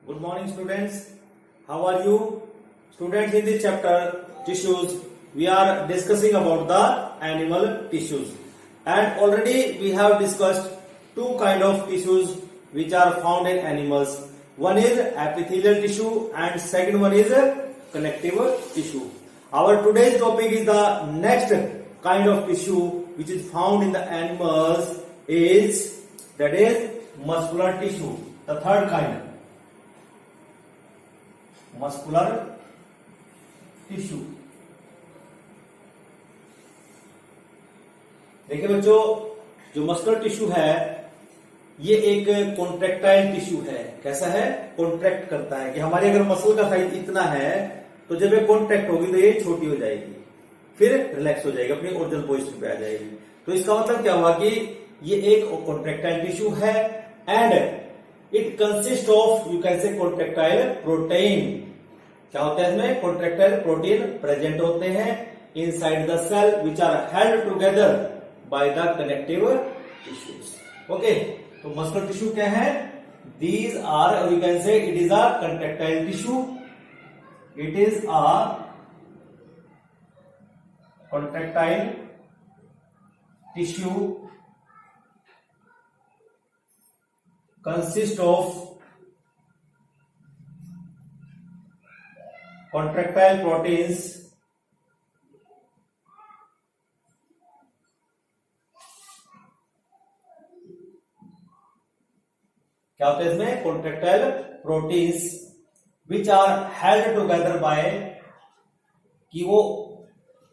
Good morning, students. How are you? Students, in this chapter, tissues, we are discussing about the animal tissues. And already we have discussed two kind of tissues which are found in animals. One is epithelial tissue and second one is connective tissue. Our today's topic is the next kind of tissue which is found in the animals is muscular tissue. The third kind. Muscular tissue. देखिए बच्चों, जो muscular tissue है ये एक contractile tissue है। कैसा है? Contract करता है कि हमारे अगर मसल का साइज इतना है तो जब ये कॉन्ट्रैक्ट होगी तो ये छोटी हो जाएगी, फिर रिलैक्स हो जाएगी, अपनी ओरिजिनल पोजीशन पे आ जाएगी। तो इसका मतलब क्या हुआ कि ये एक कॉन्ट्रैक्टाइल टिश्यू है and it consist of you can say contractile protein. क्या होता है इसमें? कॉन्ट्रैक्टाइल प्रोटीन प्रेजेंट होते हैं inside the cell which are held together by the connective tissues. Okay, तो मस्कुलर टिश्यू क्या है? These are you can say it is a contractile tissue, it is a contractile tissue consist of contractile proteins क्या होता है इसमें? contractile proteins which are held together by कि वो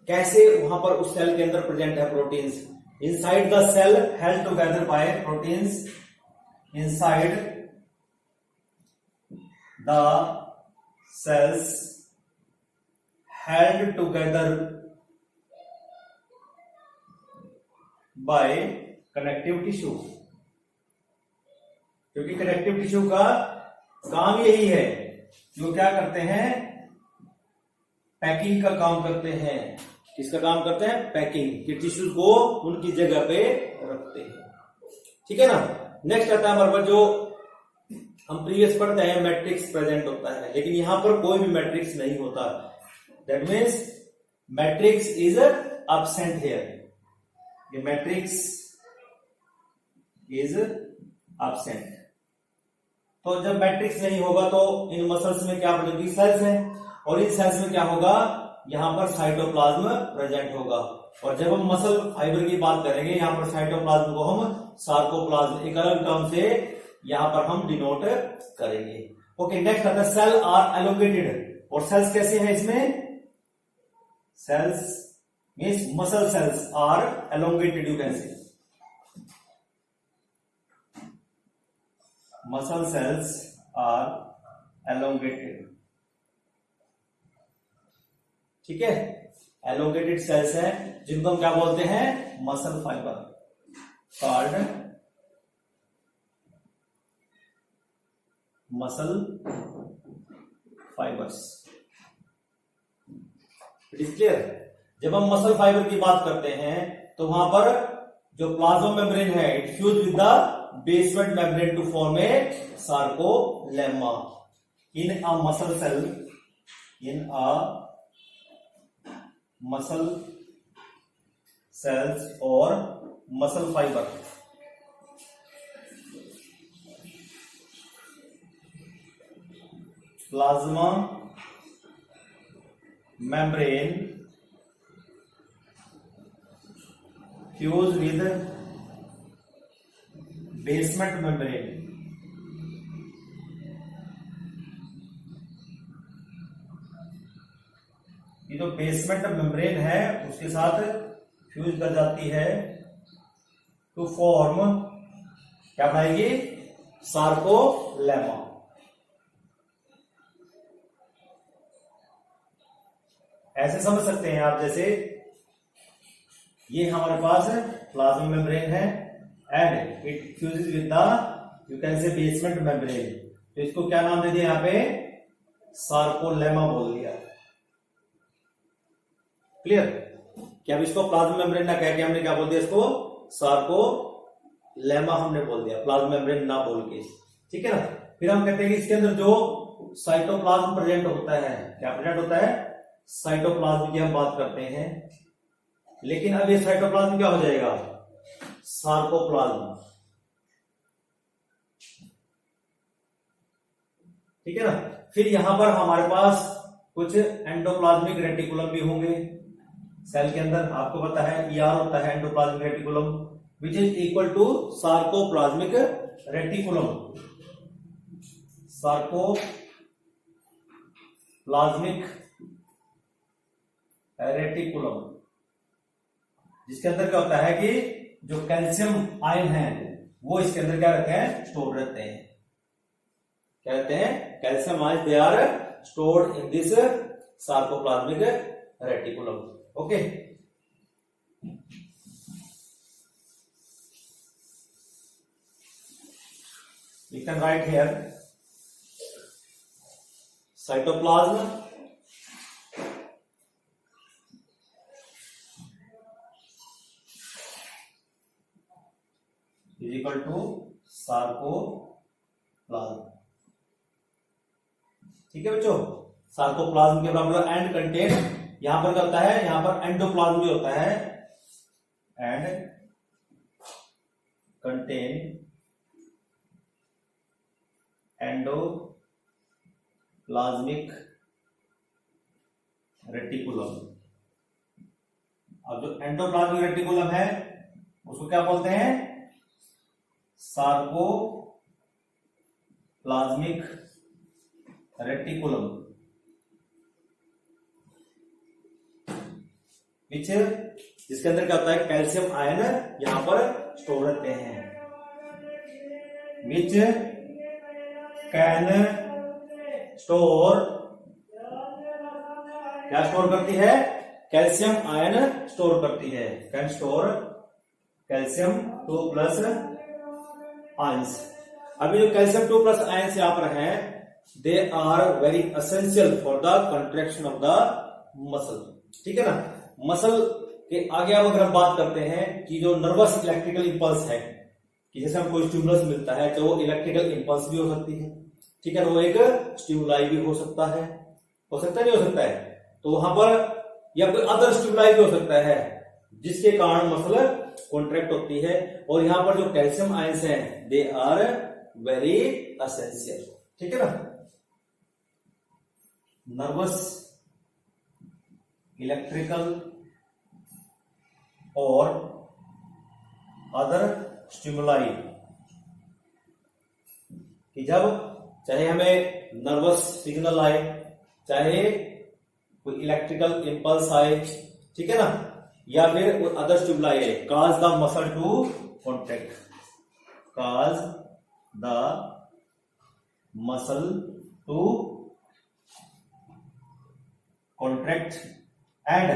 कैसे वहां पर उस सेल के अंदर प्रेजेंट है proteins inside the cell held together by proteins inside the cells held together by connective tissue। क्योंकि कनेक्टिव टिश्यू का काम यही है, जो क्या करते हैं? पैकिंग का काम करते हैं। किसका काम करते हैं? पैकिंग के टिश्यूज को उनकी जगह पे रखते हैं। ठीक है ना। नेक्स्ट आता है हमारे पास जो हम प्रीवियस पढ़ते हैं मैट्रिक्स प्रेजेंट होता है, लेकिन यहां पर कोई भी मैट्रिक्स नहीं होता। That means matrix is absent here. ये मैट्रिक्स इज एब्सेंट। तो जब मैट्रिक्स नहीं होगा तो इन मसल्स में क्या बनेगी? सेल्स हैं, और इन सेल्स में क्या होगा? यहां पर साइटोप्लाज्म प्रेजेंट होगा। और जब हम मसल फाइबर की बात करेंगे, यहां पर साइटोप्लाज्म को हम सार्कोप्लाज्म एक अलग टर्म से यहां पर हम डिनोट करेंगे। ओके, नेक्स्ट आता है सेल आर एलोंगेटेड। और सेल्स कैसे हैं इसमें? Cells means muscle cells are elongated, you can say muscle cells are elongated. ठीक है, एलोंगेटेड सेल्स हैं जिनको हम क्या बोलते हैं? Muscle fibre called muscle fibres. It is clear. जब हम मसल फाइबर की बात करते हैं तो वहां पर जो प्लाज्मा मेम्ब्रेन है it fuse with the basement membrane to form a sarcolemma in a muscle cell, in a muscle cells और muscle fibre. Plasma membrane fused with basement membrane। ये जो बेसमेंट मेम्ब्रेन है उसके साथ फ्यूज कर जाती है टू फॉर्म क्या बनाएगी? सार्कोलेमा। ऐसे समझ सकते हैं आप, जैसे ये हमारे पास प्लाज्मा मेम्ब्रेन है and it fuses with the you can से बेसमेंट मेम्ब्रेन। तो इसको क्या नाम दे दिया? यहां पे सार्कोलेमा बोल दिया। क्लियर? क्या अब इसको प्लाज्मा मेम्ब्रेन ना कह के हमने क्या बोल दिया? इसको सार्कोलेमा हमने बोल दिया, प्लाज्मा मेम्ब्रेन ना बोल के। ठीक है ना। फिर हम कहते हैं कि इसके अंदर जो साइटोप्लाज्म प्रेजेंट होता है, क्या प्रेजेंट होता है, साइटोप्लाज्म की हम बात करते हैं। लेकिन अब ये साइटोप्लाज्म क्या हो जाएगा, सार्कोप्लाज्म, ठीक है ना। फिर यहां पर हमारे पास कुछ एंडोप्लाज्मिक रेटिकुलम भी होंगे सेल के अंदर। आपको पता है ER होता है endoplasmic reticulum, which is equal to sarcoplasmic reticulum. Sarcoplasmic reticulum, जिसके अंदर क्या होता है कि जो कैल्शियम आयन है वो इसके अंदर क्या रहते हैं, स्टोर रहते हैं। क्या रहते हैं, calcium ion, they are stored in this sarcoplasmic reticulum. Okay, you can write here cytoplasm is equal to sarcoplasm। ठीक है बच्चों, सार्कोप्लाज्म के बराबर एंड कंटेन, यहां पर क्या होता है, यहां पर एंडोप्लाज्म भी होता है, एंड कंटेन एंडोप्लाज्मिक रेटिकुलम। अब जो एंडोप्लाज्मिक रेटिकुलम है उसको क्या बोलते हैं, सार्कोप्लाज्मिक रेटिकुलम, विच, जिसके अंदर क्या होता है, कैल्शियम आयन यहां पर स्टोर रहते हैं, विच कैन स्टोर, क्या स्टोर करती है, कैल्शियम आयन स्टोर करती है, कैन स्टोर कैल्शियम 2+ आयंस। अभी जो कैल्शियम 2+ आयंस यहां पर हैं, they are very essential for the contraction of the muscle. ठीक है ना। मसल के आगे अब अगर हम बात करते हैं कि जो नर्वस इलेक्ट्रिकल इंपल्स है, कि जैसे हम कोई स्टिमुलस मिलता है तो वो इलेक्ट्रिकल इंपल्स भी हो सकती है, ठीक है, वो एक स्टिमुलाई भी हो सकता है, नहीं हो सकता है, तो वहां पर या कोई अदर स्टिमुलाई भी हो सकता है जिसके कारण मसल कॉन्ट्रैक्ट होती है। और यहां पर जो कैल्शियम आयंस हैं, दे आर वेरी एसेंशियल। ठीक है ना। नर्वस इलेक्ट्रिकल और अदर स्टिमुलाई, कि जब चाहे हमें नर्वस सिग्नल आए, चाहे कोई इलेक्ट्रिकल इंपल्स आए, ठीक है ना, या फिर कोई अदर स्टिमुलाई आए, cause the muscle to contract, cause the muscle to contract, and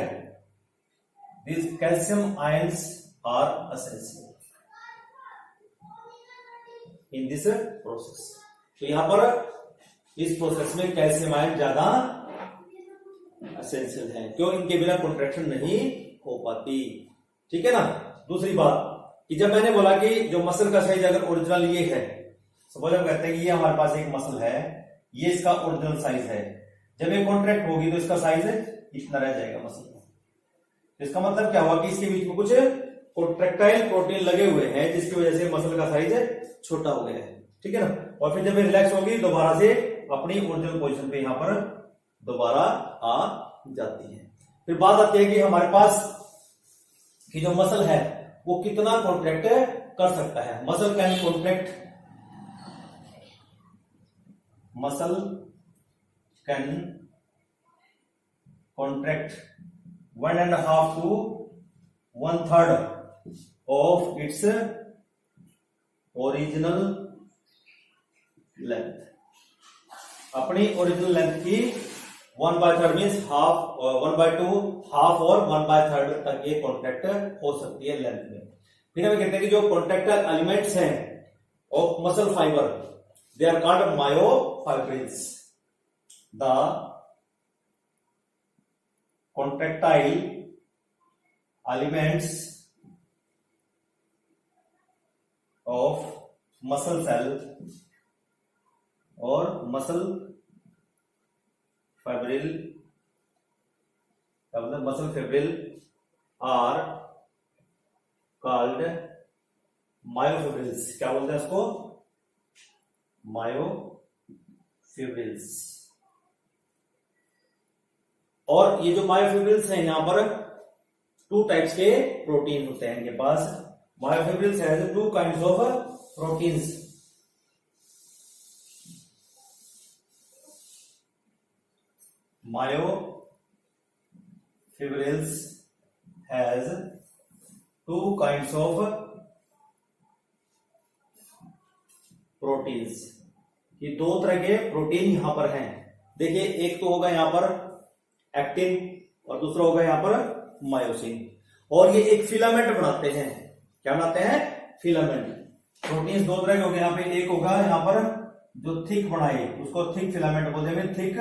these calcium ions are essential in this process। तो यहां पर इस प्रोसेस में कैल्शियम आयन ज्यादा एसेंशियल है, क्यों, इनके बिना कॉन्ट्रैक्शन नहीं हो पाती। ठीक है ना। दूसरी बात कि जब मैंने बोला कि जो मसल का साइज अगर ओरिजिनल ये है, सपोज हम कहते हैं कि ये हमारे पास एक मसल है, ये इसका ओरिजिनल साइज है, जब ये कॉन्ट्रैक्ट होगी तो इसका साइज इतना रह जाएगा मसल का। इसका मतलब क्या हुआ कि इसके बीच में कुछ कॉन्ट्रैक्टाइल प्रोटीन लगे हुए हैं जिसकी वजह से मसल का साइज छोटा हो गया है। ठीक है ना। और फिर जब ये रिलैक्स होगी दोबारा से अपनी ओरिजिनल पोजीशन पे यहां पर दोबारा आ जाती है। फिर बात आती है कि हमारे पास कि जो मसल है वो कितना कॉन्ट्रैक्ट कर सकता है। Muscle can contract, muscle can contract 1.5 to 1/3 of its original length. अपनी ओरिजिनल लेंथ की 1/3 मीन्स हाफ, 1/2, हाफ और 1/3 तक ये कॉन्ट्रैक्ट हो सकती है लेंथ में। फिर हम कहते हैं कि जो कॉन्ट्रैक्टाइल एलिमेंट्स हैं of muscle fibre, they are called myofibrils. The contractile elements of muscle cell और मसल फाइब्रिल, मतलब muscle fibril are called myofibrils. क्या बोलते हैं इसको? मायोफिब्रिल्स। और ये जो मायोफिब्रिल्स हैं यहां पर 2 टाइप्स के प्रोटीन होते हैं इनके पास। Myofibrils has 2 kinds of proteins. Myofibrils has 2 kinds of proteins. ये 2 तरह के प्रोटीन यहां पर हैं। देखिए, एक तो होगा यहां पर एक्टिन और दूसरा होगा यहां पर मायोसिन। और ये एक फिलामेंट बनाते हैं। क्या बनाते हैं? फिलामेंट। प्रोटीन्स 2 तरह के हो गए यहां पे। एक होगा यहां पर जो थिक बनाए उसको थिक फिलामेंट बोलते हैं, थिक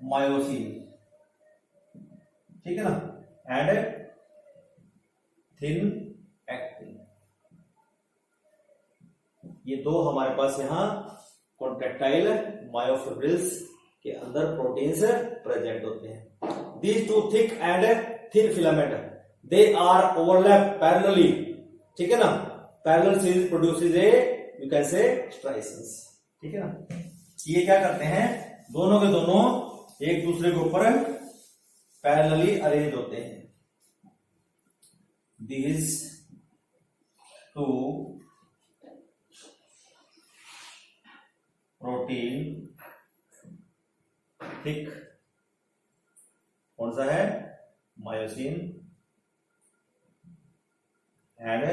मायोसिन, ठीक है ना, एंड थिन एक्टिन। ये 2 हमारे पास यहां कॉन्ट्रैक्टाइल मायोफिब्रिल्स के अंदर प्रोटीन्स प्रेजेंट होते हैं। These 2 thick and thin filament, they are overlap parallelly, ठीक है ना। Parallel series produces a, you can say, striations, ठीक है ना। ये क्या करते हैं? दोनों के दोनों एक दूसरे के ऊपर पैरेलली अरेंज होते हैं। These 2 प्रोटीन थिक, कौन सा है? मायोसिन, एंड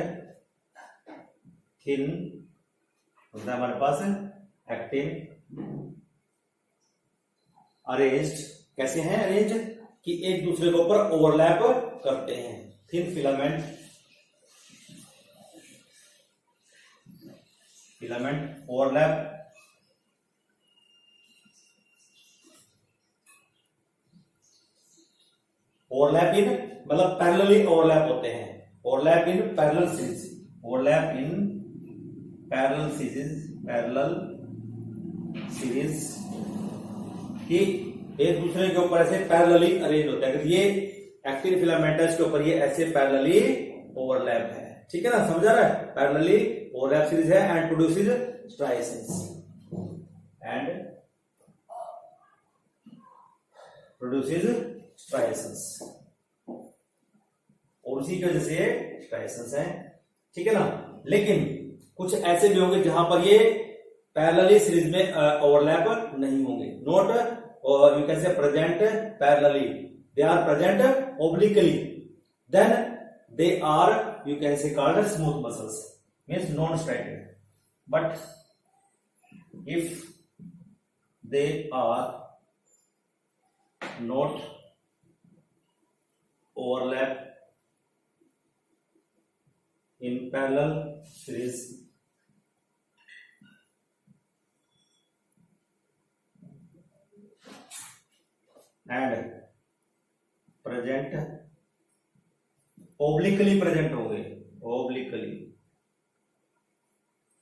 थिन होता है हमारे पास एक्टिन। अरेंज्ड कैसे हैं? अरेंज कि एक दूसरे के ऊपर ओवरलैप करते हैं। थिन फिलामेंट ओवरलैप, ओवरलैप इन मतलब पैरेलली ओवरलैप होते हैं। Overlap in parallel series, overlap in parallel series कि एक दूसरे के ऊपर ऐसे पैरेलली अरेंज होते हैं। ये एक्टिन फिलामेंट है, इसके ऊपर ये ऐसे पैरेलली ओवरलैप है, ठीक है ना, समझा रहा है? पैरेलली ओवरलैप सीरीज है एंड प्रोड्यूसेस स्ट्राइसेंस, एंड प्रोड्यूसेस स्ट्राइसेंस, और उसी की वजह से ये स्ट्राइसेंस है, ठीक है ना। लेकिन कुछ ऐसे भी होंगे जहां पर ये पैरेलली सीरीज में ओवरलैप नहीं होंगे। नोट, और you can say present parallelly, they are present obliquely, then they are, you can say, called smooth muscles, means non striated. But if they are not overlap in parallel series, and present obliquely present हो गए, obliquely,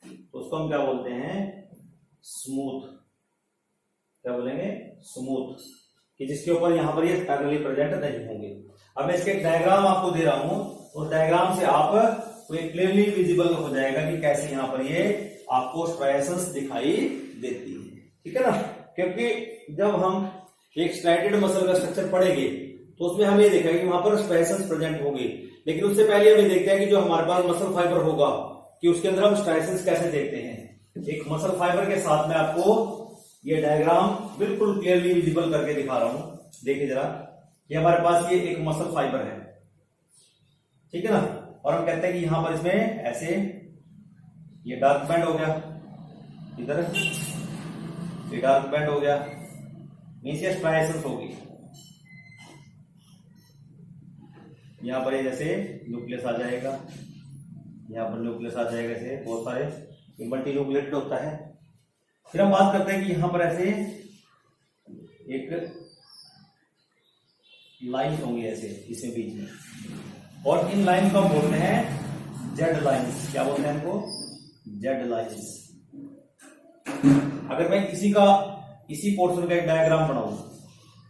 तो उसको हम क्या बोलते हैं? Smooth. क्या बोलेंगे? स्मूथ, कि जिसके ऊपर यहां पर ये पैरेलली प्रेजेंट नहीं होंगे। अब मैं इसके डायग्राम आपको दे रहा हूं, उस डायग्राम से आप क्लियरली विजिबल हो जाएगा कि कैसे यहां पर ये आपको स्ट्राइसेंस दिखाई देती है, ठीक है ना। क्योंकि जब हम एक स्ट्राइटेड मसल का स्ट्रक्चर पढ़ेंगे तो उसमें हम ये देखेंगे कि वहां पर स्ट्राइसेंस प्रेजेंट होंगे, लेकिन उससे पहले हम ये देखते हैं कि जो हमारे पास मसल फाइबर होगा कि उसके अंदर हम स्ट्राइसेंस कैसे देखते हैं। एक मसल फाइबर के साथ में आपको ये डायग्राम बिल्कुल क्लियरली विजिबल करके दिखा रहा हूं। देखिए जरा, ये हमारे पास ये एक मसल फाइबर है, ठीक है ना, और हम कहते हैं कि यहां पर इसमें ऐसे ये डार्क बैंड हो गया, इधर ये डार्क बैंड हो गया, मीन्स ये स्ट्राइसेंस होगी। यहां पर ये जैसे न्यूक्लियस आ जाएगा, यहां पर न्यूक्लियस आ जाएगा, ऐसे बहुत सारे मल्टी न्यूक्लिएटेड होता है। फिर हम बात करते हैं कि यहां पर ऐसे एक लाइन होंगी ऐसे इसमें बीच में, और इन लाइन को हम बोलते हैं जेड लाइंस। क्या बोलते हैं इनको? Z lines. अगर मैं इसी पोर्शन का एक डायग्राम बनाऊं,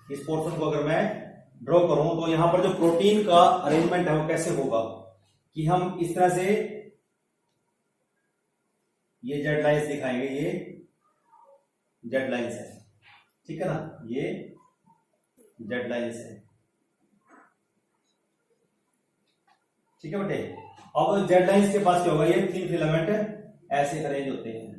इस पोर्शन को अगर मैं ड्रॉ करूं तो यहां पर जो प्रोटीन का अरेंजमेंट है वो कैसे होगा कि हम इस तरह से ये जेड लाइंस दिखाएंगे, ये जेड लाइंस है, ठीक है ना, ये जेड लाइंस है, ठीक है बेटे। अब जेड लाइंस के पास क्या होगा, ये थिन फिलामेंट ऐसे अरेंज होते हैं,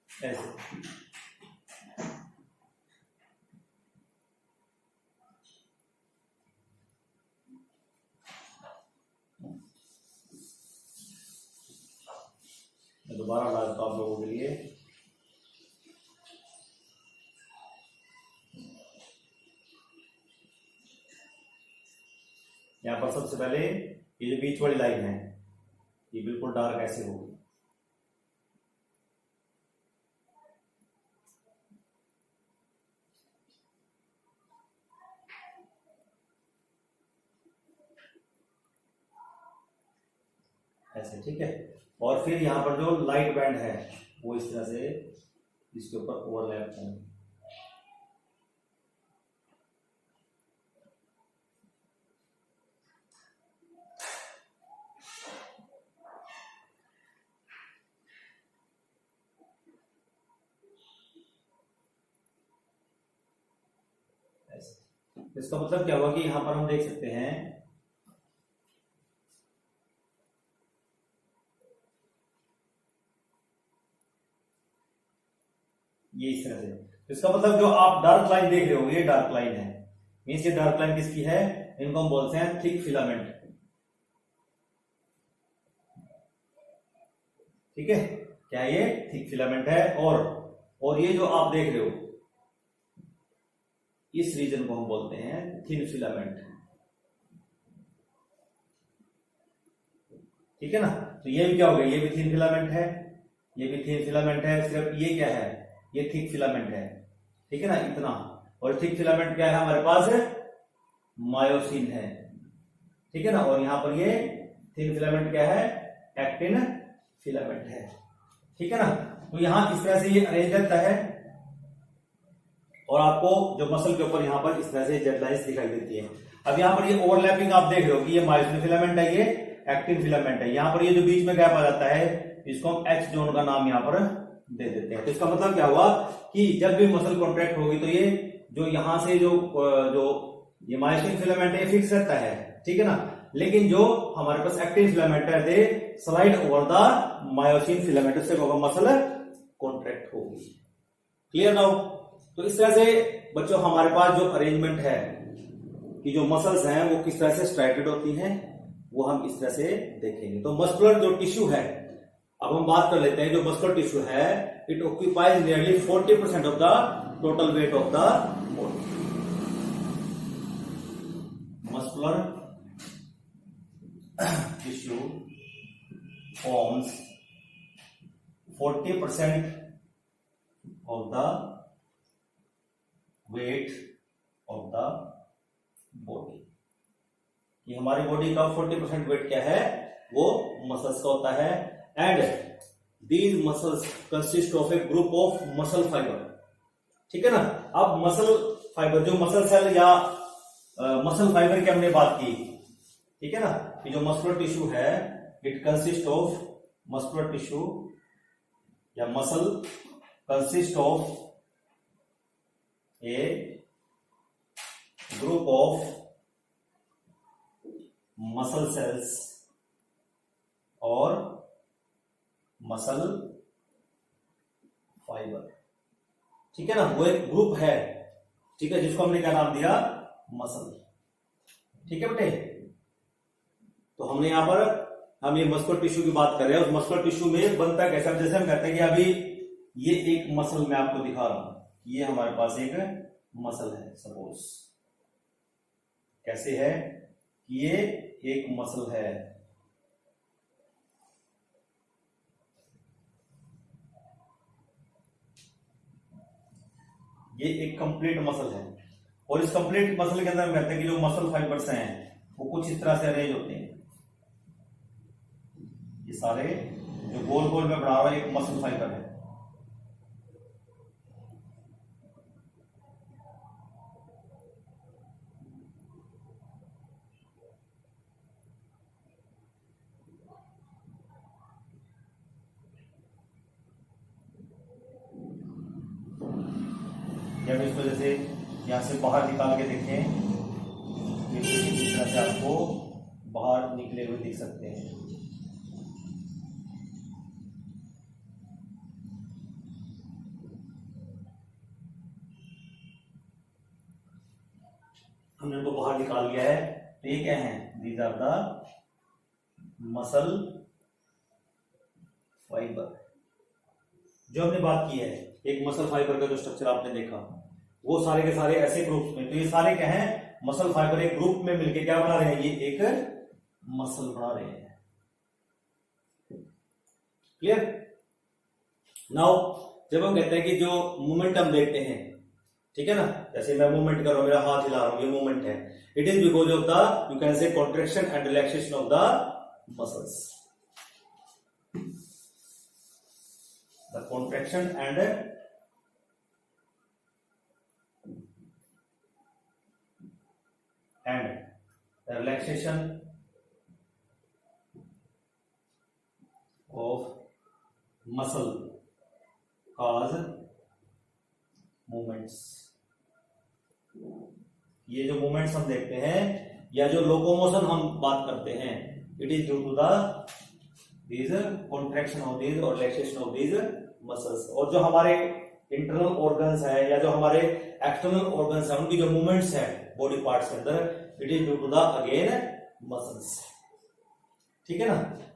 ऐसे। मैं दोबारा ला देता हूं आप लोगों के लिए। यहां पर सबसे पहले ये जो बीच वाली लाइन है ये बिल्कुल डार्क ऐसे होगी, ऐसे, ठीक है। और फिर यहां पर जो लाइट बैंड है वो इस तरह से इसके ऊपर ओवरलैप होंगे, ऐसे। इसका मतलब क्या हुआ कि यहां पर हम देख सकते हैं ये इस तरह से। इसका मतलब जो आप डार्क लाइन देख रहे हो ये डार्क लाइन है, मीन्स ये डार्क लाइन किसकी है, इनको हम बोलते हैं थिक फिलामेंट, ठीक है। क्या ये थिक फिलामेंट है, और ये जो आप देख रहे हो इस रीजन को हम बोलते हैं थिन फिलामेंट, ठीक है ना। तो ये भी क्या हो गया, ये भी थिन फिलामेंट है, ये भी थिन फिलामेंट है, सिर्फ ये क्या है, ये थिक फिलामेंट है, ठीक है ना, इतना। और थिक फिलामेंट क्या है हमारे पास, मायोसिन है, ठीक है ना। और यहां पर ये थिन फिलामेंट क्या है, एक्टिन फिलामेंट है, ठीक है ना। तो यहां इस तरह से ये अरेंज रहता है, और आपको जो मसल के ऊपर यहां पर इस तरह से जेड लाइंस दिखाई देती है। अब यहां पर ये ओवरलैपिंग आप देख रहे हो कि ये मायोसिन फिलामेंट है, ये एक्टिन फिलामेंट है। यहां पर ये जो बीच में गैप आ जाता है इसको हम एच जोन का नाम यहां पर दे देते हैं। तो इसका मतलब क्या हुआ कि जब भी मसल कॉन्ट्रैक्ट होगी तो ये जो यहां से जो ये मायोसिन फिलामेंट है फिक्स रहता है, ठीक है ना। लेकिन जो हमारे पास एक्टिन फिलामेंट है दे slide over the myosin filament, उससे मसल कॉन्ट्रैक्ट होगी। Clear now. तो इस तरह से बच्चों हमारे पास जो अरेंजमेंट है कि जो मसल्स हैं वो किस तरह से स्ट्राइटेड होती हैं वो हम इस तरह से देखेंगे। तो मस्कुलर जो टिश्यू है, अब हम बात कर लेते हैं, जो मस्कुलर टिश्यू है it occupies nearly 40% of the total weight of the body. Muscular tissue forms 40% of the weight of the body। कि हमारी बॉडी का 40% वेट क्या है, वो मसल्स का होता है। And these muscles consist of A group of muscle fibre, ठीक है ना। अब मसल फाइबर जो मसल सेल या मसल फाइबर की हमने बात की, ठीक है ना, कि जो मस्कुलर टिश्यू है it consist of muscular tissue या muscle consist of a group of muscle cells और muscle fiber, ठीक है ना। वो एक ग्रुप है, ठीक है, जिसको हमने क्या नाम दिया, मसल, ठीक है बेटे। तो हमने यहां पर हम ये मस्कुलर टिश्यू की बात कर रहे हैं, उस मस्कुलर टिश्यू में बनता कैसा, जैसे हम कहते हैं कि अभी ये एक मसल मैं आपको दिखा रहा हूं, ये हमारे पास एक मसल है, सपोज कैसे है कि ये एक मसल है, ये एक कंप्लीट मसल है, और इस कंप्लीट मसल के अंदर हम कहते हैं कि जो मसल फाइबर्स हैं वो कुछ इस तरह से अरेंज होते हैं। ये सारे जो गोल गोल में बना हुआ है एक मसल फाइबर है। जब इस वजह से यहां से बाहर निकाल के देखें, ये इस तरह से आपको बाहर निकले हुए दिख सकते हैं। हमने इनको बाहर निकाल लिया है। तो ये क्या है? These are the muscle fibre. जो हमने बात की है एक मसल फाइबर का जो स्ट्रक्चर आपने देखा, वो सारे के सारे ऐसे ग्रुप्स में, तो ये सारे क्या हैं? मसल फाइबर एक ग्रुप में मिलके क्या बना रहे हैं? ये एक मसल बना रहे हैं। क्लियर? नाउ जब हम कहते हैं कि जो मूवमेंट हम देखते हैं, ठीक है ना, जैसे मैं मूवमेंट कर रहा हूं, मेरा हाथ हिला रहा हूं, ये मूवमेंट है। It is because of the, you can से, contraction and relaxation of the muscles. The contraction and relaxation of muscle cause movements. ये जो मूवमेंट्स हम देखते हैं या जो लोकोमोशन हम बात करते हैं, it is due to the these contraction of these और रिलैक्सेशन ऑफ दीज मसल्स। और जो हमारे इंटरनल ऑर्गन्स है या जो हमारे एक्सटर्नल ऑर्गन्स है, उनकी जो मूवमेंट्स है बॉडी पार्ट्स के अंदर, it is due to the again muscles. ठीक है ना?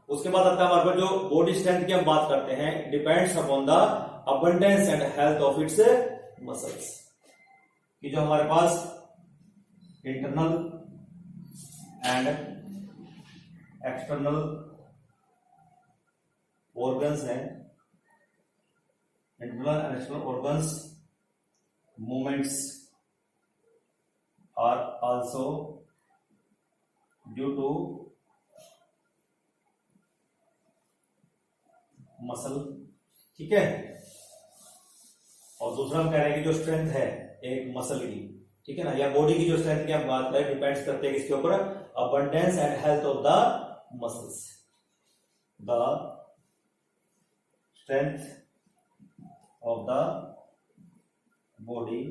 उसके बाद आता है हमारे पास जो बॉडी स्ट्रेंथ की हम बात करते हैं, depends upon the abundance and health of its muscles. कि जो हमारे पास इंटरनल एंड एक्सटर्नल ऑर्गन्स हैं, internal and external organs movements are also due to muscle. ठीक है? और दूसरा हम कह रहे हैं कि जो स्ट्रेंथ है एक मसल की, ठीक है ना, या बॉडी की जो स्ट्रेंथ की हम बात करें, डिपेंड्स करते हैं इसके ऊपर abundance and health of the muscles. The strength of the body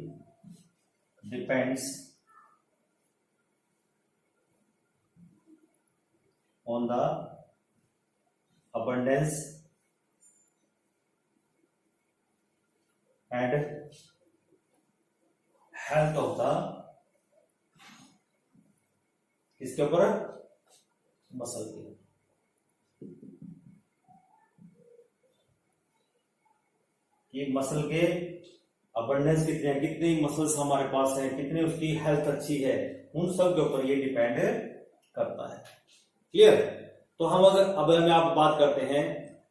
depends on the abundance and health of the, किसके ऊपर? मसल के। कि मसल के अबंडेंस कितने हैं, कितनी मसल्स हमारे पास है, कितनी उसकी हेल्थ अच्छी है, उन सब के ऊपर ये डिपेंड करता है। क्लियर? तो हम अगर अब हमें आप बात करते हैं,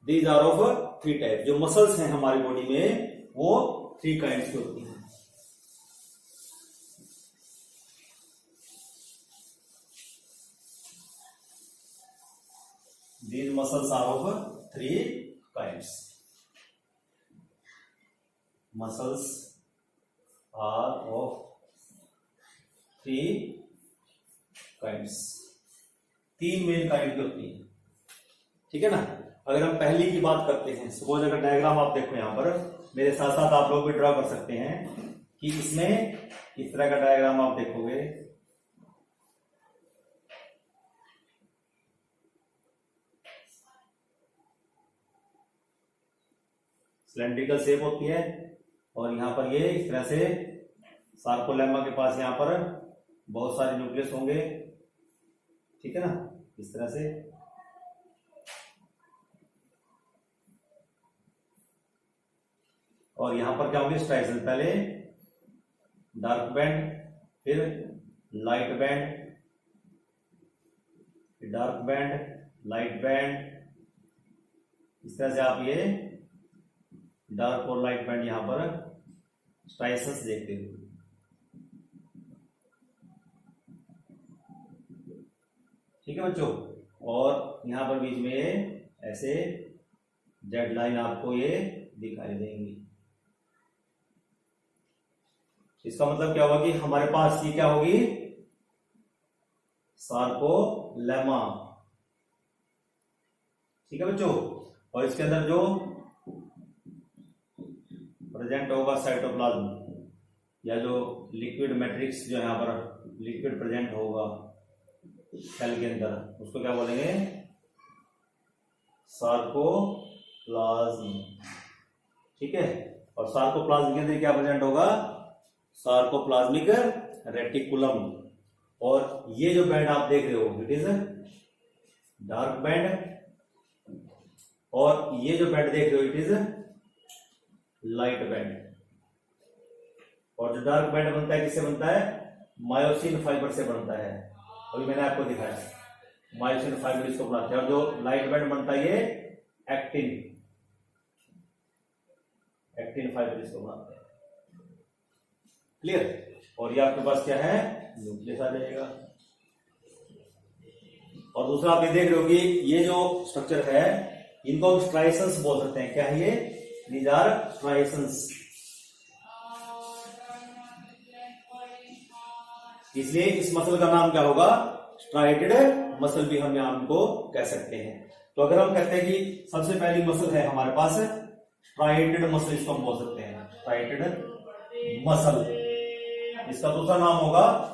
दीज आर ऑफ 3 टाइप। जो मसल्स हैं हमारी बॉडी में वो 3 काइंड्स की होती हैं। These muscles are of 3 kinds. Muscles are of 3 kinds. 3 main kind की होती है। ठीक है ना? अगर हम पहली की बात करते हैं, सपोज अगर डायग्राम आप देखो यहां पर, मेरे साथ साथ आप लोग भी ड्रा कर सकते हैं कि इसमें इस तरह का डायग्राम आप देखोगे, सिलेंड्रिकल शेप होती है, और यहां पर ये इस तरह से सार्कोलेमा के पास यहां पर बहुत सारे न्यूक्लियस होंगे। ठीक है ना? इस तरह से। और यहां पर क्या होंगे? स्ट्राइसल। पहले डार्क बैंड, फिर लाइट बैंड, फिर डार्क बैंड, लाइट बैंड। इस तरह से आप ये डार्क और लाइट बैंड यहां पर स्ट्राइएशंस देखते हुए। ठीक है बच्चों, और यहां पर बीच में ऐसे जेड लाइन आपको ये दिखाई देंगी। इसका मतलब क्या होगा कि हमारे पास ये क्या होगी, सार्कोलेमा। ठीक है बच्चों, और इसके अंदर जो प्रेजेंट होगा साइटोप्लाज्म या जो लिक्विड मैट्रिक्स जो यहां पर लिक्विड प्रेजेंट होगा सेल के अंदर, उसको क्या बोलेंगे, सार्कोप्लाज्म। ठीक है, और सार्कोप्लाज्म के अंदर क्या प्रेजेंट होगा, सार्कोप्लाज्मिक रेटिकुलम। और ये जो बैंड आप देख रहे हो इट इज डार्क बैंड, और ये जो बैंड देख रहे हो इट इज लाइट बैंड। और जो डार्क बैंड बनता है किससे बनता है, मायोसिन फाइबर से बनता है। अभी मैंने आपको दिखाया मायोसिन फाइबर इसको बनाते हैं। और जो लाइट बैंड बनता है ये एक्टिन फाइबर इसको बनाते हैं। क्लियर, और ये आपके पास क्या है, न्यूक्लियस आ जाएगा। और दूसरा आप ये देख रहे हो कि ये जो स्ट्रक्चर है इनको हम स्ट्राइएशंस बोल सकते हैं। क्या है ये, दीज आर स्ट्राइएशंस। इसलिए इस मसल का नाम क्या होगा, स्ट्राइटेड मसल भी हम यहां को कह सकते हैं। तो अगर हम कहते हैं कि सबसे पहली मसल है हमारे पास स्ट्राइटेड मसल, इसको हम बोल सकते हैं स्ट्राइटेड मसल। इसका दूसरा नाम होगा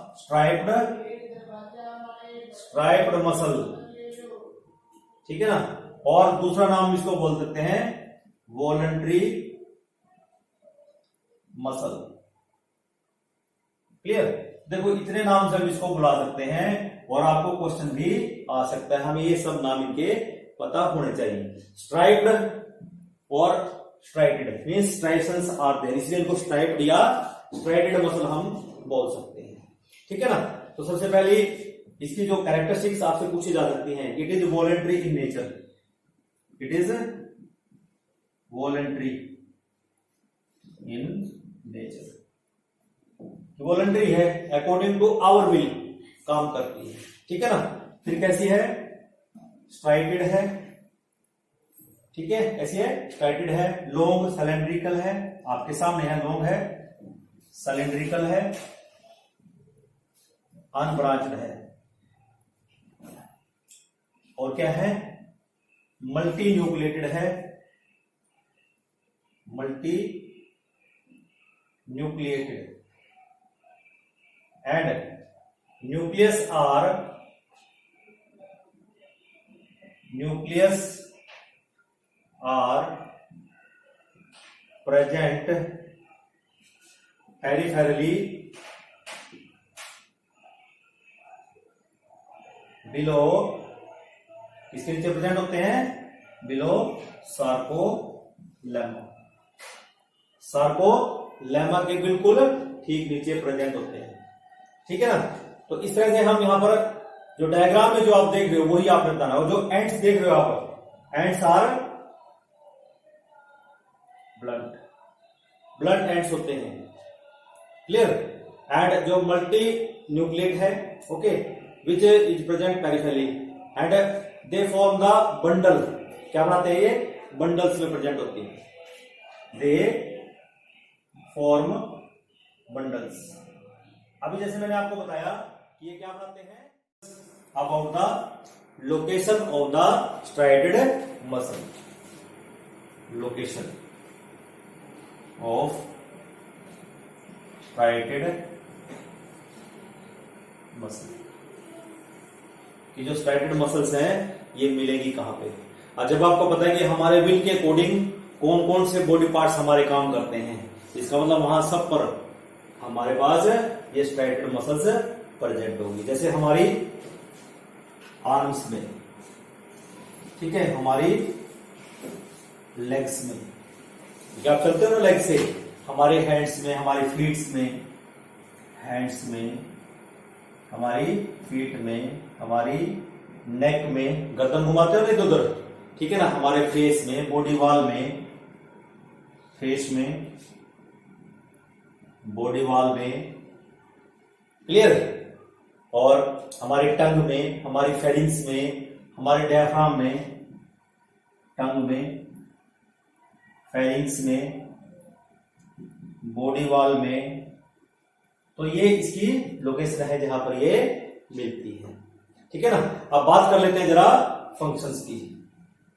स्ट्राइप्ड मसल। ठीक है ना, और दूसरा नाम इसको बोल सकते हैं वॉलंटरी मसल। क्लियर, देखो इतने नाम से हम इसको बुला सकते हैं और आपको क्वेश्चन भी आ सकता है। हमें ये सब नाम इनके पता होने चाहिए। स्ट्राइप्ड और striated means striations are there, इसलिए इनको स्ट्राइप्ड या स्ट्राइटेड मसल हम बोल सकते हैं। ठीक है ना, तो सबसे पहले इसकी जो कैरेक्टरिस्टिक्स आपसे पूछी जा सकती हैं, it is voluntary in nature, it is voluntary in nature. Voluntary है, अकॉर्डिंग टू आवर विल काम करती है। ठीक है ना, फिर कैसी है, स्ट्राइटेड है। ठीक है, कैसी है, स्ट्राइटेड है, लॉन्ग सिलेंड्रिकल है, आपके सामने है, लॉन्ग है, सिलेंड्रिकल है, अनब्रांच्ड है, और क्या है, मल्टी न्यूक्लिएटेड है, multi nucleated, and nucleus are present peripherally below, किसके नीचे प्रेजेंट होते हैं, बिलो सार्कोलेमा। सार्कोलेमा के बिल्कुल ठीक नीचे प्रेजेंट होते हैं। ठीक है ना, तो इस तरह से हम यहां पर जो डायग्राम में जो आप देख रहे हो वही आपने बताना। और जो एंड्स देख रहे हो आप, एंड्स आर ब्लंट एंड्स होते हैं। क्लियर, एंड जो मल्टी न्यूक्लिएट है, okay, which is present peripherally and they form the bundle. क्या बनाते हैं, ये बंडल्स में प्रेजेंट होती है, दे फॉर्म बंडल्स। अभी जैसे मैंने आपको बताया कि ये क्या बनाते हैं, about the location of the striated muscle, location of striated muscle, कि जो स्ट्राइटेड मसल्स हैं ये मिलेगी कहां पे। और जब आपको पता है कि हमारे विल के अकॉर्डिंग कौन कौन से बॉडी पार्ट्स हमारे काम करते हैं, इसका मतलब वहां सब पर हमारे पास ये स्ट्राइटेड मसल्स प्रेजेंट होगी। जैसे हमारी आर्म्स में, ठीक है, हमारी लेग्स में, क्या आप चलते हो ना लेग से, हमारे हैंड्स में, हमारी फीट्स में, हैंड्स में, हमारी फीट में, हमारी नेक में, गर्दन घुमाते हो ना इधर उधर, ठीक है ना, हमारे फेस में, बॉडी वॉल में, फेस में, बॉडी वॉल में, क्लियर, और हमारे टंग में, हमारी फेरिंग्स में, हमारे डायफ्राम में, टंग में, फेरिंग्स में, बॉडी वॉल में। तो ये इसकी लोकेशन है जहां पर ये मिलती है, ठीक है ना। अब बात कर लेते हैं जरा फंक्शंस की,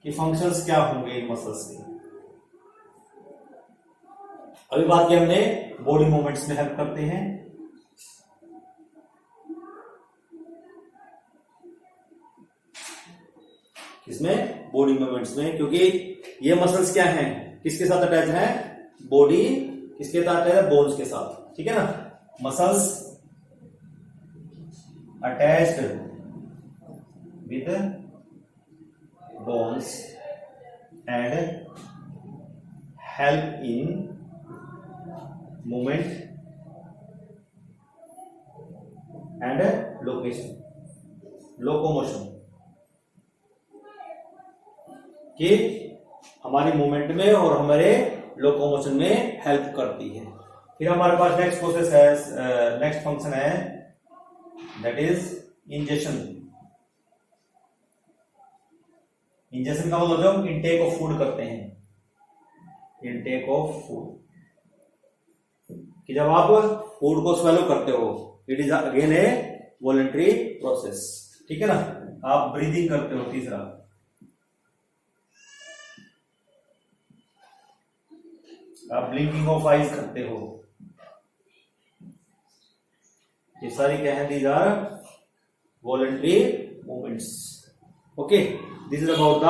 कि फंक्शंस क्या होंगे इन मसल्स के। अभी बात की हमने बॉडी मूवमेंट्स में हेल्प करते हैं, इसमें बॉडी मूवमेंट्स में, क्योंकि ये मसल्स क्या हैं, किसके साथ अटैच है, बॉडी किसके साथ अटैच है, बोन्स के साथ, ठीक है ना। Muscles attached with bones and help in movement and locomotion, कि हमारी मूवमेंट में और हमारे लोकोमोशन में हेल्प करती है। फिर हमारे पास नेक्स्ट प्रोसेस है, नेक्स्ट फंक्शन है, दैट इज इंजेक्शन। इंजेक्शन का मतलब जब इनटेक ऑफ फूड करते हैं, इनटेक ऑफ फूड, कि जब आप फूड को स्वेलो करते हो, it is again A voluntary process, ठीक है ना। आप ब्रीदिंग करते हो, तीसरा आप ब्लिंकिंग ऑफ आईज करते हो, ये सारी क्या है, these are voluntary movements. Okay, this is about the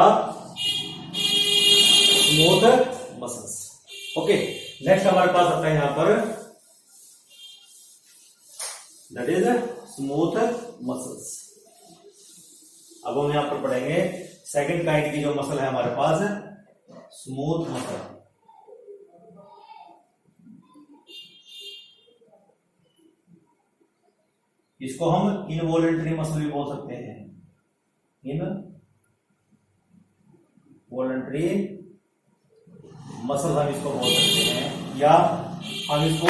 smooth muscles. Okay, next हमारे पास आता है यहां पर, दैट इज स्मूथ मसल्स। अब हम यहां पर पढ़ेंगे सेकंड काइंड की जो मसल है हमारे पास, स्मूथ मसल। इसको हम इनवॉलंटरी मसल भी बोल सकते हैं, इनवॉलंटरी मसल हम इसको बोल सकते हैं, या हम इसको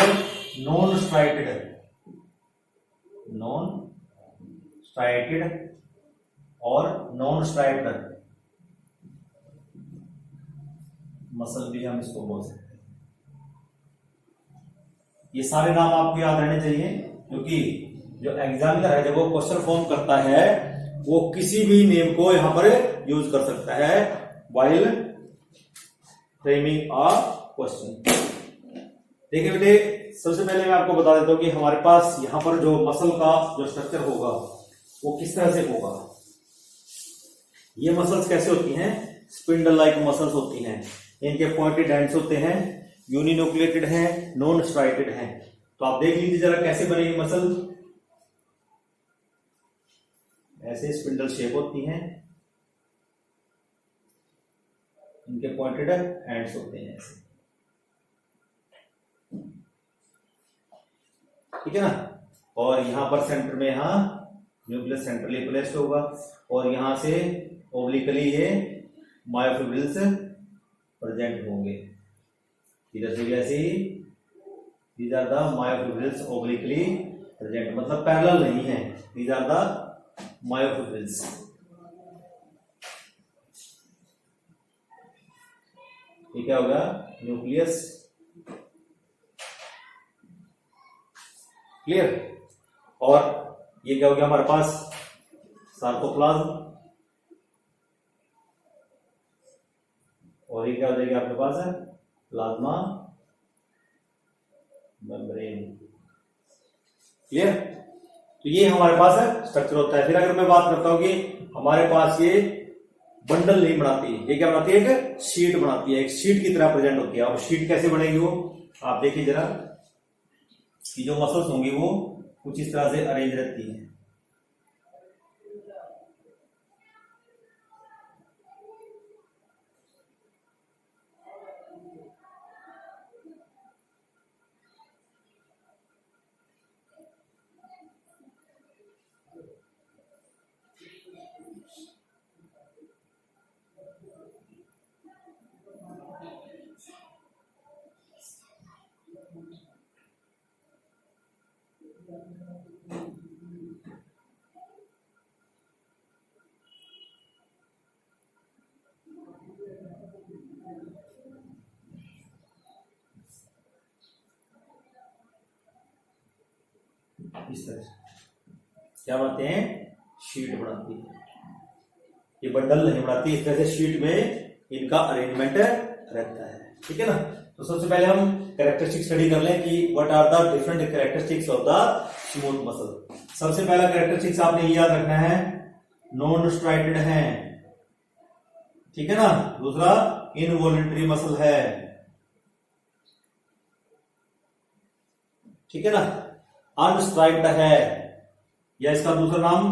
नॉन स्ट्राइटेड और नॉन स्ट्राइटेड मसल भी हम इसको बोल सकते हैं। ये सारे नाम आपको याद रहने चाहिए, क्योंकि जो एग्जामिनर है जब वो क्वेश्चन फॉर्म करता है, वो किसी भी नेम को यहां पर यूज कर सकता है व्हाइल फ्रेमिंग अ क्वेश्चन। देखिए बेटे, सबसे पहले मैं आपको बता देता हूं कि हमारे पास यहां पर जो मसल का जो स्ट्रक्चर होगा वो किस तरह से होगा। ये मसल्स कैसे होती हैं, स्पिंडल लाइक मसल्स होती हैं, इनके पॉइंटेड एंड्स होते हैं, यूनिन्यूक्लिएटेड हैं, नॉन स्ट्राइटेड हैं। तो आप देख लीजिए जरा कैसे बनेगी मसल, ऐसे स्पिंडल शेप होती हैं, इनके पॉइंटेड एंड्स होते हैं ऐसे, ठीक है ना। और यहां पर सेंटर में यहां न्यूक्लियस सेंट्रली प्लेस्ड होगा, और यहां से ओब्लिकली ये मायोफिब्रिल्स प्रेजेंट होंगे, इधर से ऐसे ही, these are the myofibrils obliquely present, मतलब पैरेलल नहीं है, दीज आर द मायोफिब्रिल्स। ये क्या होगा, न्यूक्लियस, क्लियर। और ये क्या हो गया हमारे पास, सार्कोप्लाज्म, और ये क्या हो जाएगा आपके पास, प्लाज्मा मेम्ब्रेन, क्लियर। तो ये हमारे पास स्ट्रक्चर होता है। फिर अगर मैं बात करता हूं कि हमारे पास ये बंडल नहीं बनाती, ये क्या बनाती है, एक शीट बनाती है, एक शीट की तरह प्रेजेंट होती है। अब शीट कैसे बनेगी वो आप देखिए जरा, कि जो मसल्स होंगी वो कुछ इस तरह से अरेंज रहती हैं, इस तरह से क्या बनाते हैं, शीट बनाती है। ये बंडल नहीं बनाती, इस तरह से शीट में इनका अरेंजमेंट रहता है। ठीक है ना। तो सबसे पहले हम कैरेक्टरिस्टिक स्टडी कर लें कि what are the different characteristics of the smooth muscle. सबसे पहला कैरेक्टरिस्टिक्स आपने ये याद रखना है, नॉन स्ट्राइटेड है। ठीक है ना। दूसरा इनवॉलेंटरी मसल है। ठीक है ना। अनस्ट्राइक्ड है, या इसका दूसरा नाम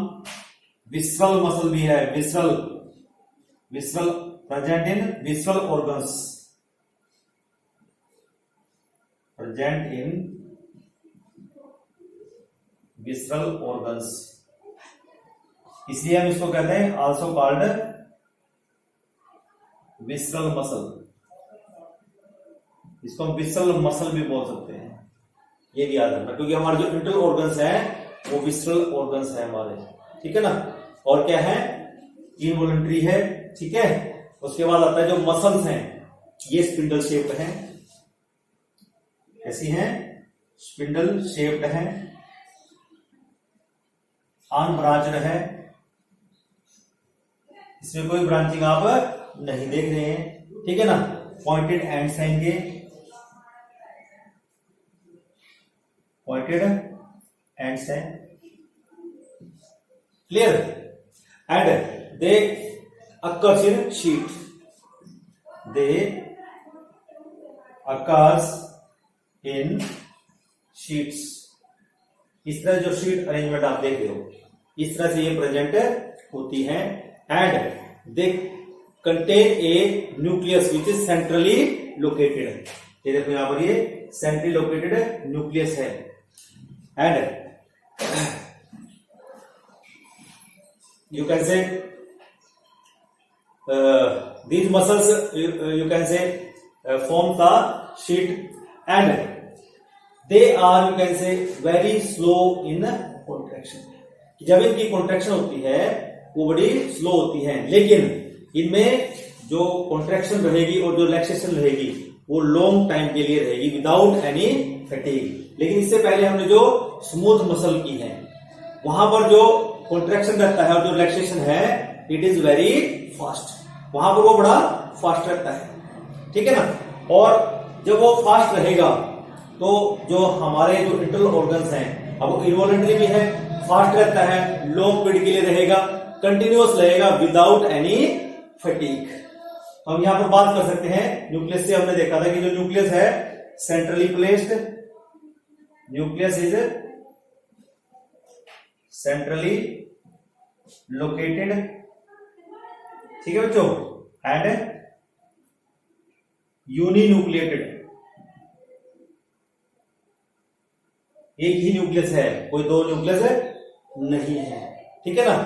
विसरल मसल भी है। Visceral, visceral present in visceral organs, present in visceral organs, इसलिए हम इसको कहते हैं आल्सो कॉल्ड विसरल मसल। इसको हम विसरल मसल भी बोल सकते हैं, ये भी याद रखना, क्योंकि हमारे जो इंटरनल ऑर्गन्स हैं वो विसरल ऑर्गन्स हैं हमारे। ठीक है ना। और क्या है, इनवॉलेंटरी है। ठीक है। उसके बाद आता है जो मसल्स हैं, ये स्पिंडल शेप्ड हैं। कैसी हैं, स्पिंडल शेप्ड हैं, अनब्रांच्ड है, इसमें कोई ब्रांचिंग आप नहीं देख रहे हैं। ठीक है ना। पॉइंटेड एंड्स हैं इनके, पॉइंटेड एंड्स हैं, clear. And they occurs in sheet, they occurs in sheets. इस तरह जो शीट अरेंजमेंट आप देख रहे हो, इस तरह से ये प्रेजेंट होती है। And they contain a nucleus which is centrally located. ये देखो यहां पर ये सेंट्रली लोकेटेड न्यूक्लियस है। And you can say these muscles you can say form the sheet and they are you can say very slow in contraction। जब इनकी contraction होती है वो बड़ी स्लो होती है, लेकिन इनमें जो कॉन्ट्रैक्शन रहेगी और जो रिलैक्सेशन रहेगी वो लॉन्ग टाइम के लिए रहेगी विदाउट एनी फैटिग। लेकिन इससे पहले हमने जो स्मूथ मसल की है वहां पर जो कॉन्ट्रैक्शन रहता है और जो रिलैक्सेशन है इट इज वेरी फास्ट, वहां पर वो बड़ा फास्ट रहता है। ठीक है ना। और जब वो फास्ट रहेगा तो जो हमारे जो इंटरनल ऑर्गन्स हैं, अब वो इनवॉलेंटरी भी है, फास्ट रहता है, लॉन्ग पीरियड के लिए रहेगा, कंटिन्यूअस रहेगा विदाउट एनी फटीग। हम यहां पर बात कर सकते हैं न्यूक्लियस से। हमने देखा था कि जो न्यूक्लियस है centrally placed, nucleus is centrally located. ठीक है बच्चों। एंड यूनिन्यूक्लिएटेड, एक ही न्यूक्लियस है, कोई दो न्यूक्लियस नहीं है। ठीक है ना।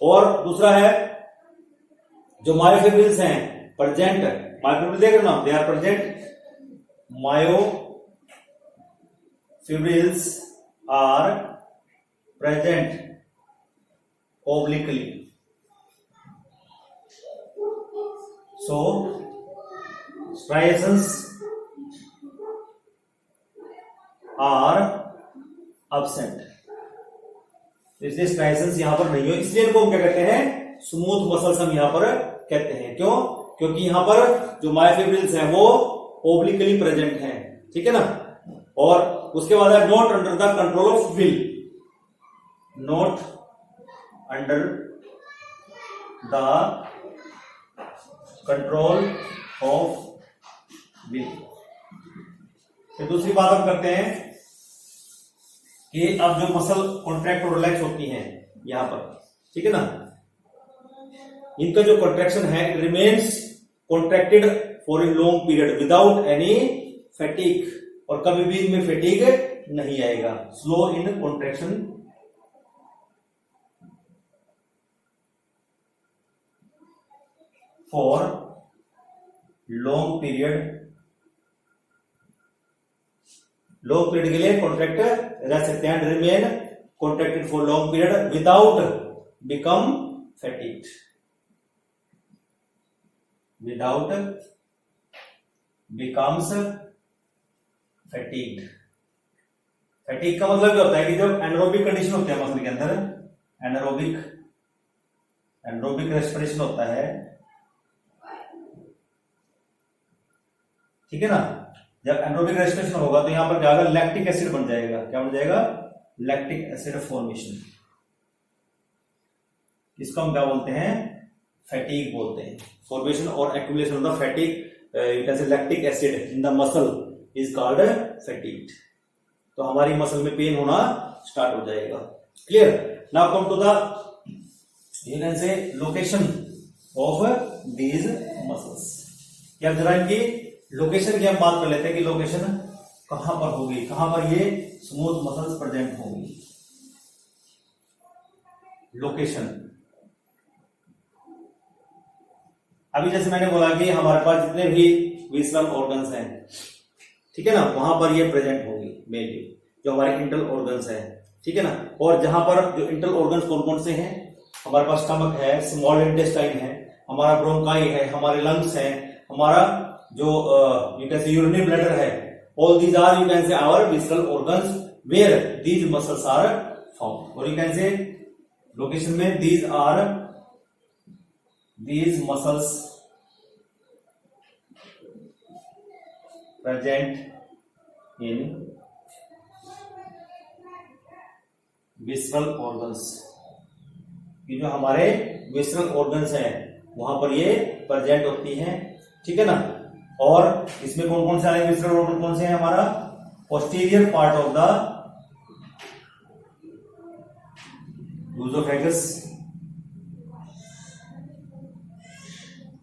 और दूसरा है जो मायोफिब्रिल्स हैं प्रेजेंट, मायोफिब्रिल देख रहे ना, they are present, myofibrils are present obliquely, so striations are absent। इसलिए स्ट्राइएशंस यहां पर नहीं हो, इसलिए इनको हम क्या कहते हैं, स्मूथ मसल्स हम यहां पर कहते हैं। क्यों, क्योंकि यहां पर जो मायोफिब्रिल्स हैं वो ओब्लिकली प्रेजेंट हैं। ठीक है ना। और उसके बाद है not under the control of will, not under the control of will. फिर दूसरी बात हम करते हैं कि अब जो मसल कॉन्ट्रैक्ट और रिलैक्स होती हैं यहां पर, ठीक है ना, इनका जो कॉन्ट्रैक्शन है it remains contracted for a long period without any fatigue, और कभी भी इनमें फैटिग नहीं आएगा। Slow in contraction for long period, long period के लिए कॉन्ट्रैक्ट रह सकते हैं, remain contracted for long period without become fatigued, without becomes fatigued. Fatigue का मतलब क्या होता है कि जब एनारोबिक कंडीशन होती है मसल के अंदर, एनारोबिक रेस्पिरेशन होता है, ठीक है ना। जब एनारोबिक रेस्पिरेशन होगा तो यहां पर क्या होगा, लैक्टिक एसिड बन जाएगा। क्या बन जाएगा? Lactic acid formation. इसको हम क्या बोलते हैं? फैटिग बोलते हैं। फॉर्मेशन और accumulation of the fatigue, you can say lactic acid in the muscle is called fatigue. तो हमारी मसल में पेन होना स्टार्ट हो जाएगा। Clear? Now come to the, you can say location of these muscles. क्या जरा इनकी लोकेशन की हम बात कर लेते हैं कि लोकेशन कहां पर होगी, कहां पर ये स्मूथ मसल्स प्रेजेंट होंगी। लोकेशन, अभी जैसे मैंने बोला कि हमारे पास जितने भी विसरल ऑर्गन्स हैं, ठीक है ना, वहां पर ये प्रेजेंट होगी मेनली, जो हमारे इंटरनल ऑर्गन्स हैं, ठीक है ना। और जहां पर जो इंटरनल ऑर्गन्स कौन कौन से हैं, हमारे पास स्टमक है, स्मॉल इंटेस्टाइन है, हमारा ब्रोंकाई है, हमारे लंग्स हैं, हमारा जो you can say urinary bladder है। All these are you can say our visceral organs where these muscles are found. और यू कैन से लोकेशन में these are, these muscles present in visceral organs। ये जो हमारे visceral organs हैं वहां पर ये प्रेजेंट होती हैं, ठीक है ना। और इसमें कौन कौन से आए विसरल ऑर्गन? कौन से हैं? हमारा पोस्टीरियर पार्ट ऑफ द यूजोफेगस,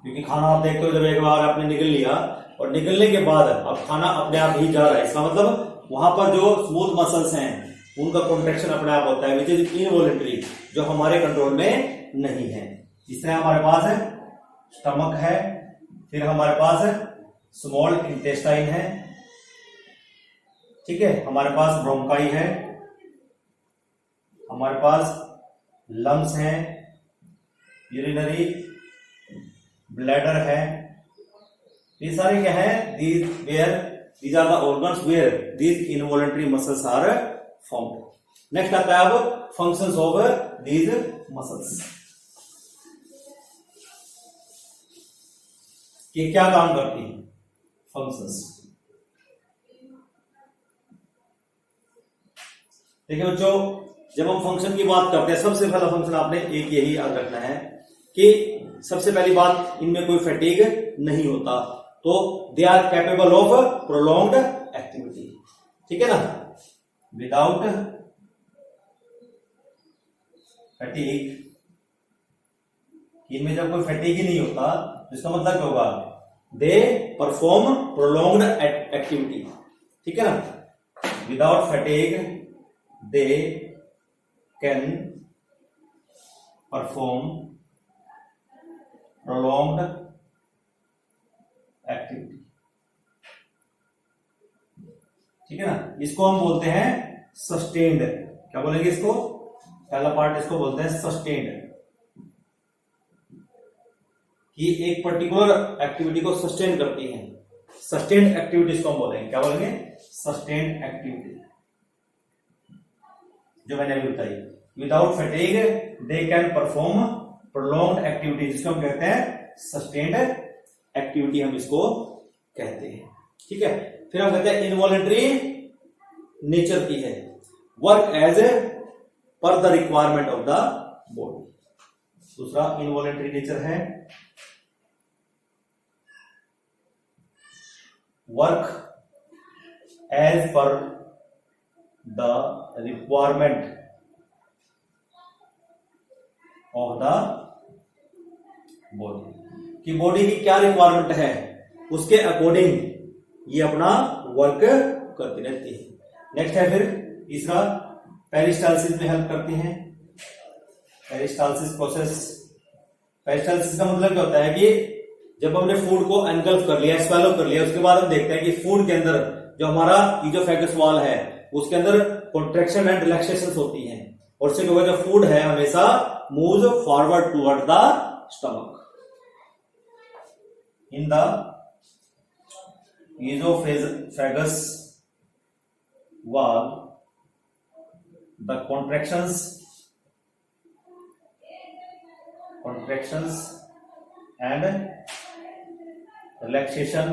क्योंकि खाना आप देखते हो जब एक बार आपने निगल लिया और निगलने के बाद अब खाना अपने आप ही जा रहा है, इसका मतलब वहां पर जो स्मूथ मसल्स हैं उनका कॉन्ट्रैक्शन अपने आप होता है, विच इज इनवॉलंटरी, जो हमारे कंट्रोल में नहीं है। इस तरह हमारे पास है स्टमक है, फिर हमारे पास है स्मॉल इंटेस्टाइन है, ठीक है, हमारे पास ब्रोंकाई है, हमारे पास लंग्स हैं, यूरिनरी ब्लैडर है। ये सारे क्या है? these are the organs where these involuntary muscles are formed। Next आता है अब फंक्शंस ऑफ these muscles, कि क्या काम करती है फंक्शंस। देखिए बच्चों, जब हम फंक्शन की बात करते हैं, सबसे पहला फंक्शन आपने एक यही याद रखना है कि सबसे पहली बात, इनमें कोई फैटिग नहीं होता, तो they are capable of prolonged activity, ठीक है ना। विदाउट फैटिग, इनमें जब कोई फैटिग ही नहीं होता तो इसका मतलब क्या होगा? दे परफॉर्म प्रोलॉन्ग्ड एक्टिविटी, ठीक है ना। Without fatigue they can perform prolonged activity, ठीक है ना। इसको हम बोलते हैं सस्टेन्ड। क्या बोलेंगे इसको? पहला पार्ट इसको बोलते हैं सस्टेन्ड, कि एक पर्टिकुलर एक्टिविटी को सस्टेन करती है। सस्टेन्ड एक्टिविटीज को हम बोलेंगे, क्या बोलेंगे? सस्टेन्ड एक्टिविटी, जो मैंने अभी बताई। Without fatigue they can perform prolonged activity, जिसको हम कहते हैं सस्टेन्ड एक्टिविटी, हम इसको कहते हैं, ठीक है। फिर हम कहते हैं इनवॉलंटरी नेचर की है, work as per the requirement of the body. दूसरा इनवॉलंटरी नेचर है, work as per the requirement of the body, कि बॉडी की क्या रिक्वायरमेंट है उसके अकॉर्डिंग ये अपना वर्क करती रहती है। नेक्स्ट है फिर तीसरा, पेरिस्टालसिस में हेल्प करती हैं। पेरिस्टालसिस प्रोसेस, पेरिस्टालसिस का मतलब क्या होता है कि जब हमने फूड को एनगल्फ कर लिया, स्वेलो कर लिया, उसके बाद हम देखते हैं कि फूड के अंदर जो हमारा ईजोफेगस वॉल है उसके अंदर कॉन्ट्रैक्शन एंड रिलैक्सेशन होती हैं, और उससे क्या होगा, जो फूड है हमेशा move forward toward the stomach. In the oesophagus wall, the contractions and relaxation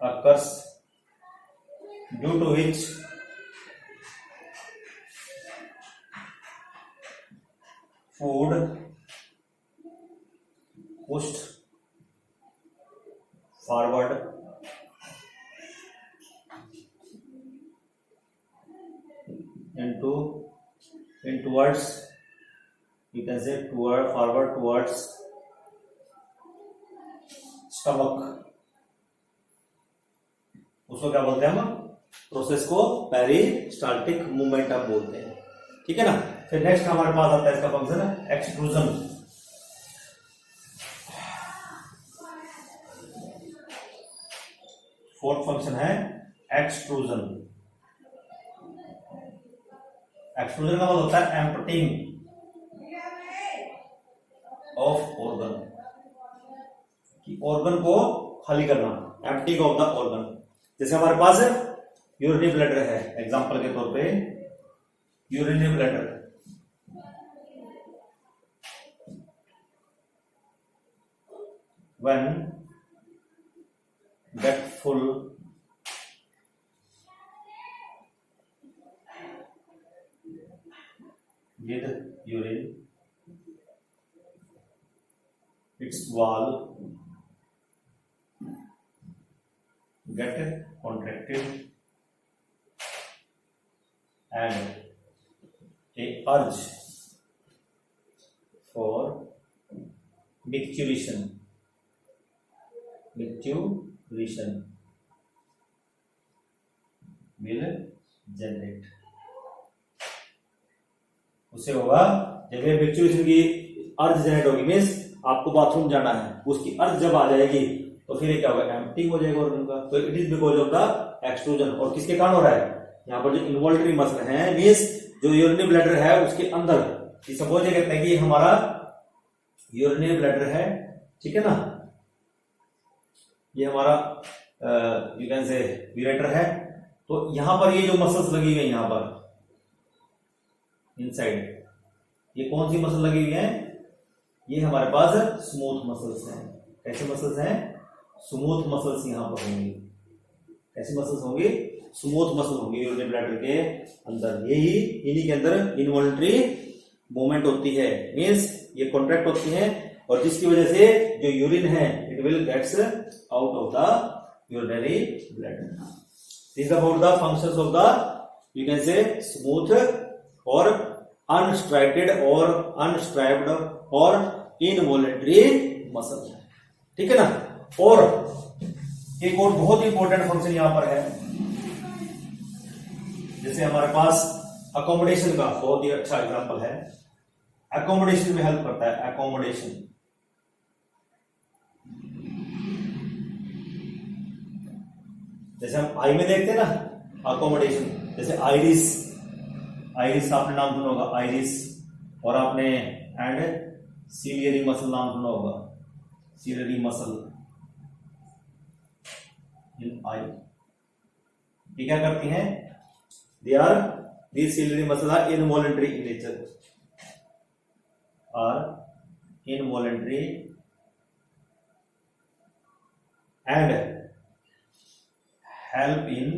occurs, due to which food pushed forward towards, you can say forward towards stomach, उसको क्या बोलते हैं हम? प्रोसेस को पेरिस्टाल्टिक मूवमेंट हम बोलते हैं, ठीक है ना। फिर नेक्स्ट हमारे पास आता है इसका फंक्शन एक्सट्रूजन। फोर्थ फंक्शन है एक्सट्रूजन। एक्सट्रूजन का मतलब होता है एम्पटिंग ऑफ ऑर्गन, कि ऑर्गन को खाली करना, एम्पटिंग ऑफ द ऑर्गन। जैसे हमारे पास यूरिनरी ब्लैडर है, एग्जांपल के तौर पे urinary bladder, when get full with urine, its wall get contracted and a urge for micturition will generate। उससे होगा जब ये मिक्चुरेशन की अर्ज जनरेट होगी, मीन्स आपको बाथरूम जाना है, उसकी अर्ज जब आ जाएगी तो फिर ये क्या होगा? एम्पटिंग हो जाएगा ऑर्गन का। तो it is because of the extrusion. और किसके कारण हो रहा है? यहाँ पर जो इन्वॉल्टरी मसल है, मीन्स जो यूरिनरी ब्लैडर है उसके अंदर, सपोज ये कहते हैं कि हमारा यूरिनरी ब्लैडर है, ठीक है ना, ये हमारा यू कैन से यूरेटर है। तो यहां पर ये जो मसल्स लगी हुई है यहां पर इनसाइड, ये कौन सी मसल लगी हुई है? ये हमारे पास स्मूथ मसल्स हैं। कैसे मसल्स हैं? स्मूथ मसल्स यहां पर होंगी। कैसी मसल्स होंगी? स्मूथ मसल होंगी यूरिनरी ब्लैडर के अंदर। यही इन्हीं के अंदर इनवॉल्यूंटरी मूवमेंट होती है, मींस ये कॉन्ट्रैक्ट होती है, और जिसकी वजह से जो यूरिन है it will gets out of the urinary bladder. This about the functions of the, you can say, smooth और अनस्ट्राइप्ड और इनवॉलंटरी मसल, ठीक है ना। और एक और बहुत इंपॉर्टेंट फंक्शन यहां पर है, जैसे हमारे पास अकोमोडेशन का बहुत ही अच्छा एग्जांपल है। अकोमोडेशन में हेल्प करता है, अकोमोडेशन। जैसे हम आई में देखते हैं ना अकोमोडेशन, जैसे आइरिस आपने नाम सुना होगा, आइरिस, और आपने एंड सीलियरी मसल नाम सुना होगा, सीलियरी मसल इन आई। ये क्या करती हैं? these ciliary muscles are involuntary in nature, and help in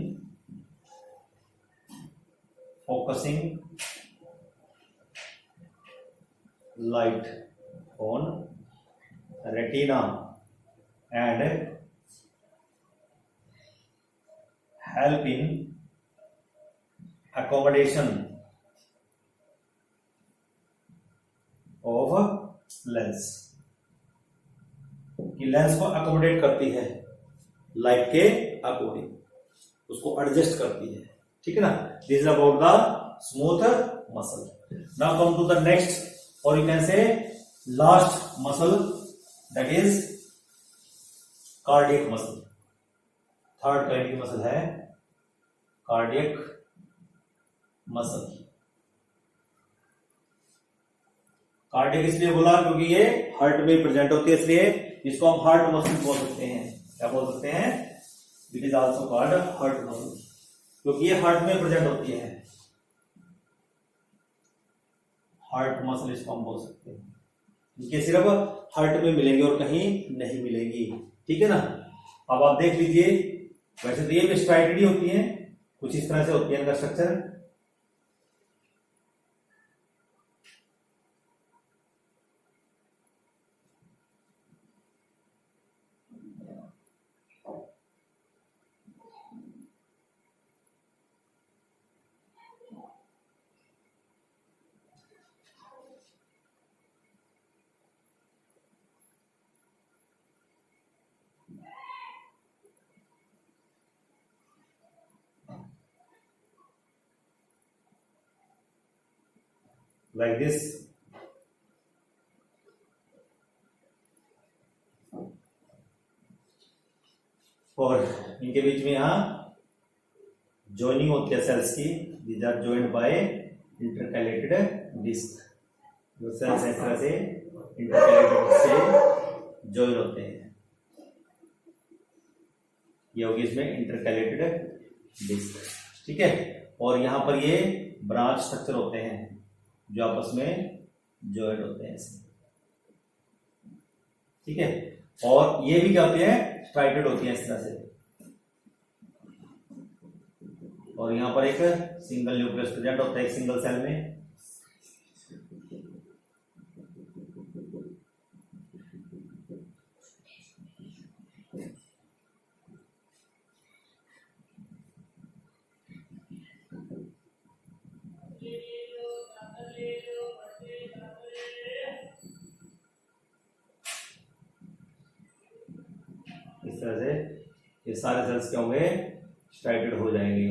focusing light on retina and help in accommodation of lens, कि लेंस को अकोमोडेट करती है लाइट के अकॉर्डिंग, उसको एडजस्ट करती है, ठीक है ना। This is about the smooth muscle. Now come to the next, और you can say last muscle, that is cardiac muscle. Third kind की मसल है कार्डियक मसल। कार्डियक इसलिए बोला क्योंकि ये हार्ट में प्रेजेंट होती है, इसलिए इसको हम हार्ट मसल बोल सकते हैं। क्या बोल सकते हैं? It is also called heart muscle, क्योंकि ये हार्ट में प्रेजेंट होती है। हार्ट मसल इसको हम बोल सकते हैं। ये सिर्फ हार्ट में मिलेंगे और कहीं नहीं मिलेंगी, ठीक है ना। अब आप देख लीजिए, वैसे तो ये भी स्ट्राइटेड ही होती है, कुछ इस तरह से होती है इनका स्ट्रक्चर। like this, और इनके बीच में यहाँ जॉइनिंग होती है सेल्स की, these are joined by intercalated disc. जो सेल्स इस तरह से इंटरकैलेटेड से जॉइन होते हैं, ये होगी इसमें इंटरकैलेटेड डिस्क, ठीक है। और यहाँ पर ये ब्रांच स्ट्रक्चर होते हैं जो आपस में जॉइंट होते हैं, ठीक है। और ये भी क्या होती है, स्ट्राइटेड होती है इस तरह से। और यहां पर एक सिंगल न्यूक्लियस प्रेजेंट होता है एक सिंगल सेल में। इस तरह से ये सारे सेल्स क्या होंगे, स्ट्राइटेड हो जाएंगे,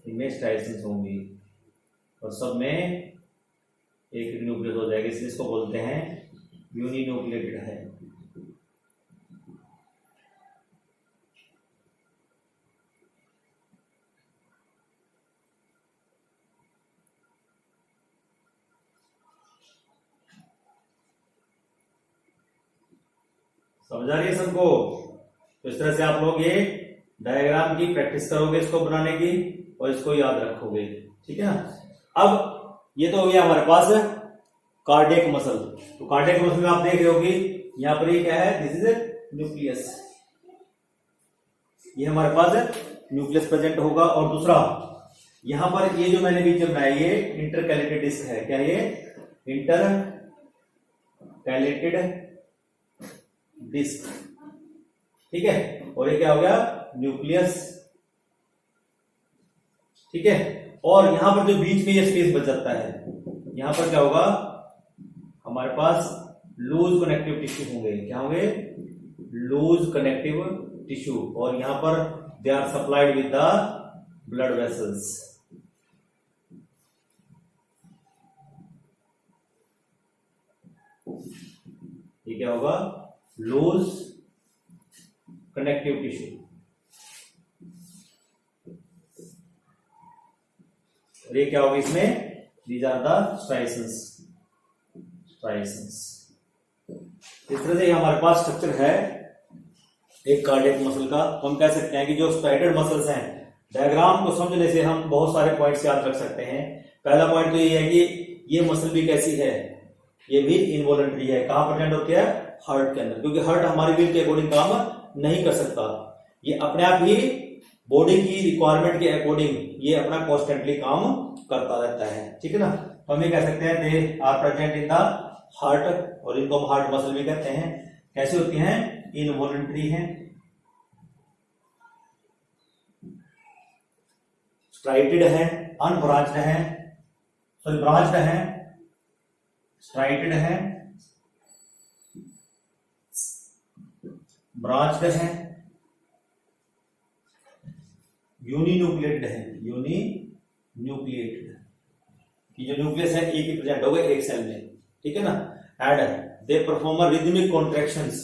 इनमें स्ट्राइशंस होंगी और सब में एक न्यूक्लियस हो जाएगा, इसलिए इसको बोलते हैं यूनिन्यूक्लिएटेड है। समझ आ रही है सबको। तो इस तरह से आप लोग ये डायग्राम की प्रैक्टिस करोगे इसको बनाने की और इसको याद रखोगे, ठीक है ना। अब ये तो हो गया हमारे पास कार्डियक मसल। तो कार्डियक मसल में आप देख रहे होगे यहां पर ये क्या है, दिस इज न्यूक्लियस, ये हमारे पास न्यूक्लियस प्रेजेंट होगा। और दूसरा यहां पर ये जो मैंने बीच में बनाया ये इंटरकैलेटेड डिस्क है, क्या ये इंटरकैलेटेड डिस्क, ठीक है। और ये क्या हो गया, न्यूक्लियस, ठीक है। और यहां पर जो बीच में ये स्पेस बच जाता है, यहां पर क्या होगा, हमारे पास लूज कनेक्टिव टिश्यू होंगे, क्या होंगे, लूज कनेक्टिव टिश्यू। और यहां पर they are supplied with the blood vessels. ये क्या होगा, लूज कनेक्टिव टिश्यू। और ये क्या होगा इसमें, these are the striations, striations. इस तरह से हमारे पास स्ट्रक्चर है एक कार्डियक मसल का। तो हम कह सकते हैं कि जो स्ट्राइटेड मसल्स हैं, डायग्राम को समझने से हम बहुत सारे पॉइंट्स याद रख सकते हैं। पहला पॉइंट तो ये है कि ये मसल भी कैसी है, ये भी इनवॉलंटरी है। कहां प्रेजेंट होती है, हार्ट के अंदर, क्योंकि हार्ट हमारी विल के अकॉर्डिंग काम नहीं कर सकता, ये अपने आप ही बॉडी की रिक्वायरमेंट के अकॉर्डिंग ये अपना कॉन्स्टेंटली काम करता रहता है, ठीक है ना। तो हम ये कह सकते हैं they are present in the heart, और इनको हम हार्ट मसल भी कहते हैं। कैसे होती हैं, इनवॉलंटरी हैं, स्ट्राइटेड है, अनब्रांच्ड है, सॉरी ब्रांच्ड है, स्ट्राइटेड है, ब्रांच्ड है, यूनिन्यूक्लिएटेड है, यूनिन्यूक्लिएटेड, कि जो न्यूक्लियस है एक ही प्रेजेंट होगा एक सेल में, ठीक है ना। And they perform rhythmic contractions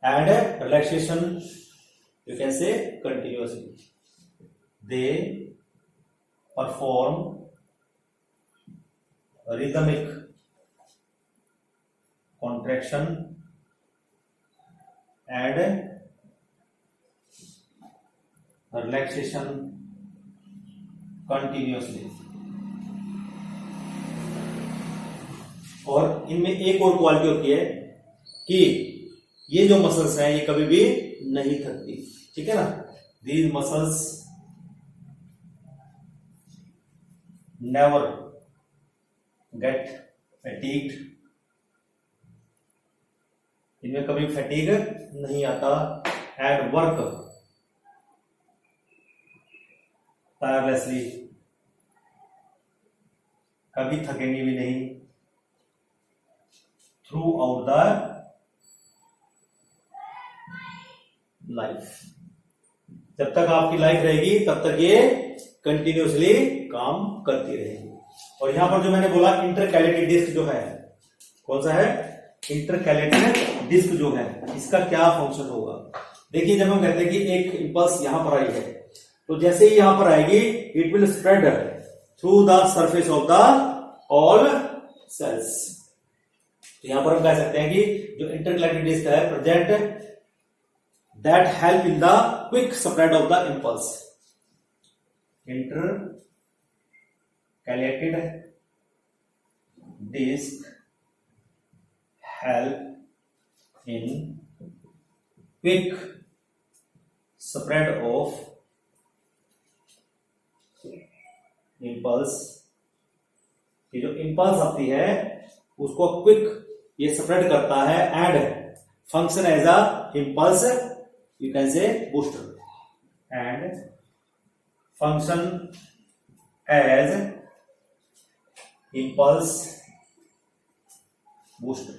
and relaxation, you can से continuously, they perform rhythmic contraction and relaxation continuously. और इनमें एक और क्वालिटी होती है कि ये जो मसल्स हैं ये कभी भी नहीं थकती, ठीक है ना। दीज मसल्स नेवर गेट फैटीग्ड, इनमें कभी फैटीग नहीं आता। एंड वर्क टायरलेसली, कभी थकेंगे भी नहीं। थ्रू आउट द लाइफ, जब तक आपकी लाइफ रहेगी तब तक ये कंटिन्यूसली काम करती रहेगी। और यहां पर जो मैंने बोला इंटरकैलेटेड डिस्क जो है, कौन सा है, इंटरकैलेटेड डिस्क जो है, इसका क्या फंक्शन होगा। देखिए जब हम कहते हैं कि एक इंपल्स यहां पर आई है, तो जैसे ही यहां पर आएगी it will spread through the surface of the all cells. तो यहां पर हम कह सकते हैं कि जो इंटरकैलेटेड डिस्क है present that help in the quick spread of the impulse. Intercalated disc help in quick spread of impulse. ये जो impulse आती है उसको quick ये spread करता है and function as a impulse, you can say booster, and function as impulse booster.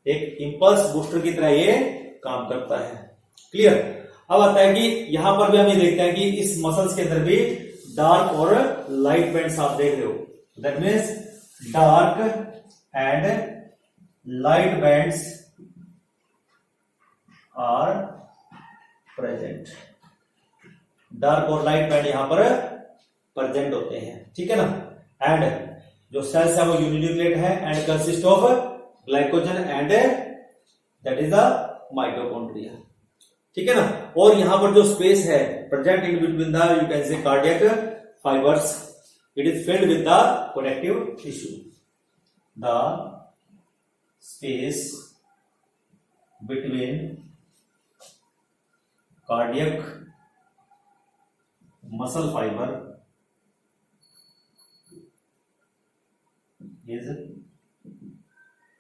एक impulse booster की तरह ये काम करता है। क्लियर। अब आता है कि यहां पर भी हम ये देखते हैं कि इस मसल्स के अंदर भी डार्क और लाइट बैंड्स आप देख रहे हो। That means dark and light bands are present. Dark और लाइट बैंड यहां पर प्रेजेंट होते हैं, ठीक है ना। एंड जो सेल्स है वो यूनिन्यूक्लिएट है and consist of glycogen and that is the mitochondria, ठीक है ना। और यहां पर जो स्पेस है present in between the you can से cardiac fibres, it is filled with the connective tissue. The space between cardiac muscle fiber is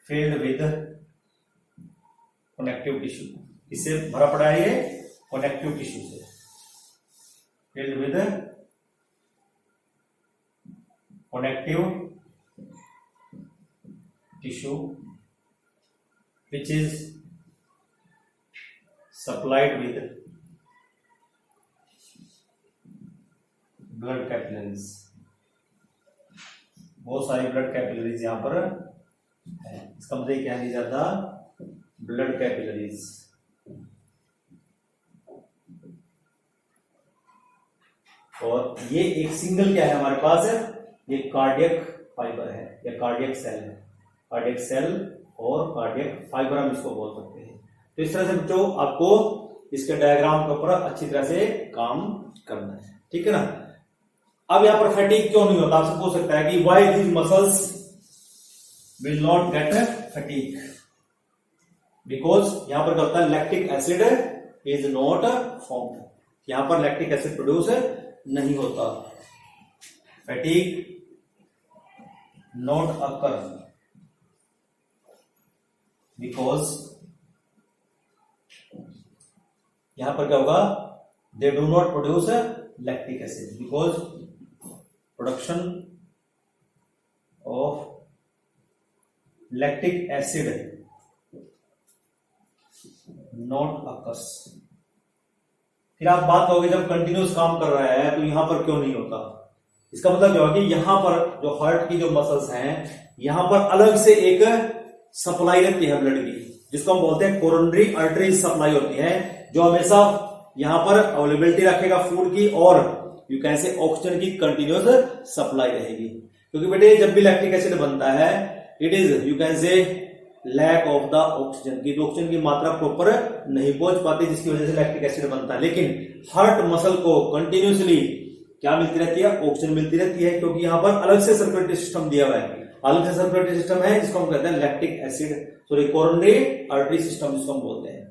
filled with connective tissue. इससे भरा पड़ा है ये connective tissue से, filled with connective tissue which is supplied with blood capillaries. बहुत सारी blood capillaries यहां पर है। इसका मतलब क्या है ज्यादा ब्लड कैपिलरीज। और ये एक सिंगल क्या है हमारे पास, ये कार्डियक फाइबर है या कार्डियक सेल है। कार्डियक सेल और कार्डियक फाइबर हम इसको बोल सकते हैं। तो इस तरह से बच्चों आपको इसके डायग्राम के ऊपर अच्छी तरह से काम करना है, ठीक है ना। अब यहां पर फैटीग क्यों नहीं होता, आपसे पूछ सकता है कि why these muscles will not gate fatigue. Because यहां पर क्या होता है, lactic acid is not formed. यहां पर लैक्टिक एसिड प्रोड्यूस नहीं होता। फैटीग नॉट अकर बिकॉज यहां पर क्या होगा, they do not produce lactic acid because production of lactic acid not occurs. फिर आप बात करोगे जब कंटिन्यूस काम कर रहा है तो यहां पर क्यों नहीं होता। इसका मतलब क्या होगा कि यहां पर जो हार्ट की जो मसल्स हैं यहां पर अलग से एक सप्लाई रहती है ब्लड की, जिसको हम बोलते हैं कोरोनरी आर्टरी सप्लाई होती है, जो हमेशा यहां पर अवेलेबिलिटी रखेगा फूड की और यू कैन से ऑक्सीजन की कंटिन्यूस सप्लाई रहेगी। क्योंकि बेटे जब भी लैक्टिक एसिड बनता है it is you can say lack of the oxygen की, तो ऑक्सीजन की मात्रा प्रॉपर नहीं पहुंच पाती जिसकी वजह से लैक्टिक एसिड बनता है। लेकिन हार्ट मसल को कंटिन्यूसली क्या मिलती रहती है, ऑक्सीजन मिलती रहती है, क्योंकि यहाँ पर अलग से सर्कुलेटरी सिस्टम दिया हुआ है, अलग से सर्कुलेटरी सिस्टम है जिसको हम कहते हैं lactic acid, sorry coronary artery system जिसको हम बोलते हैं।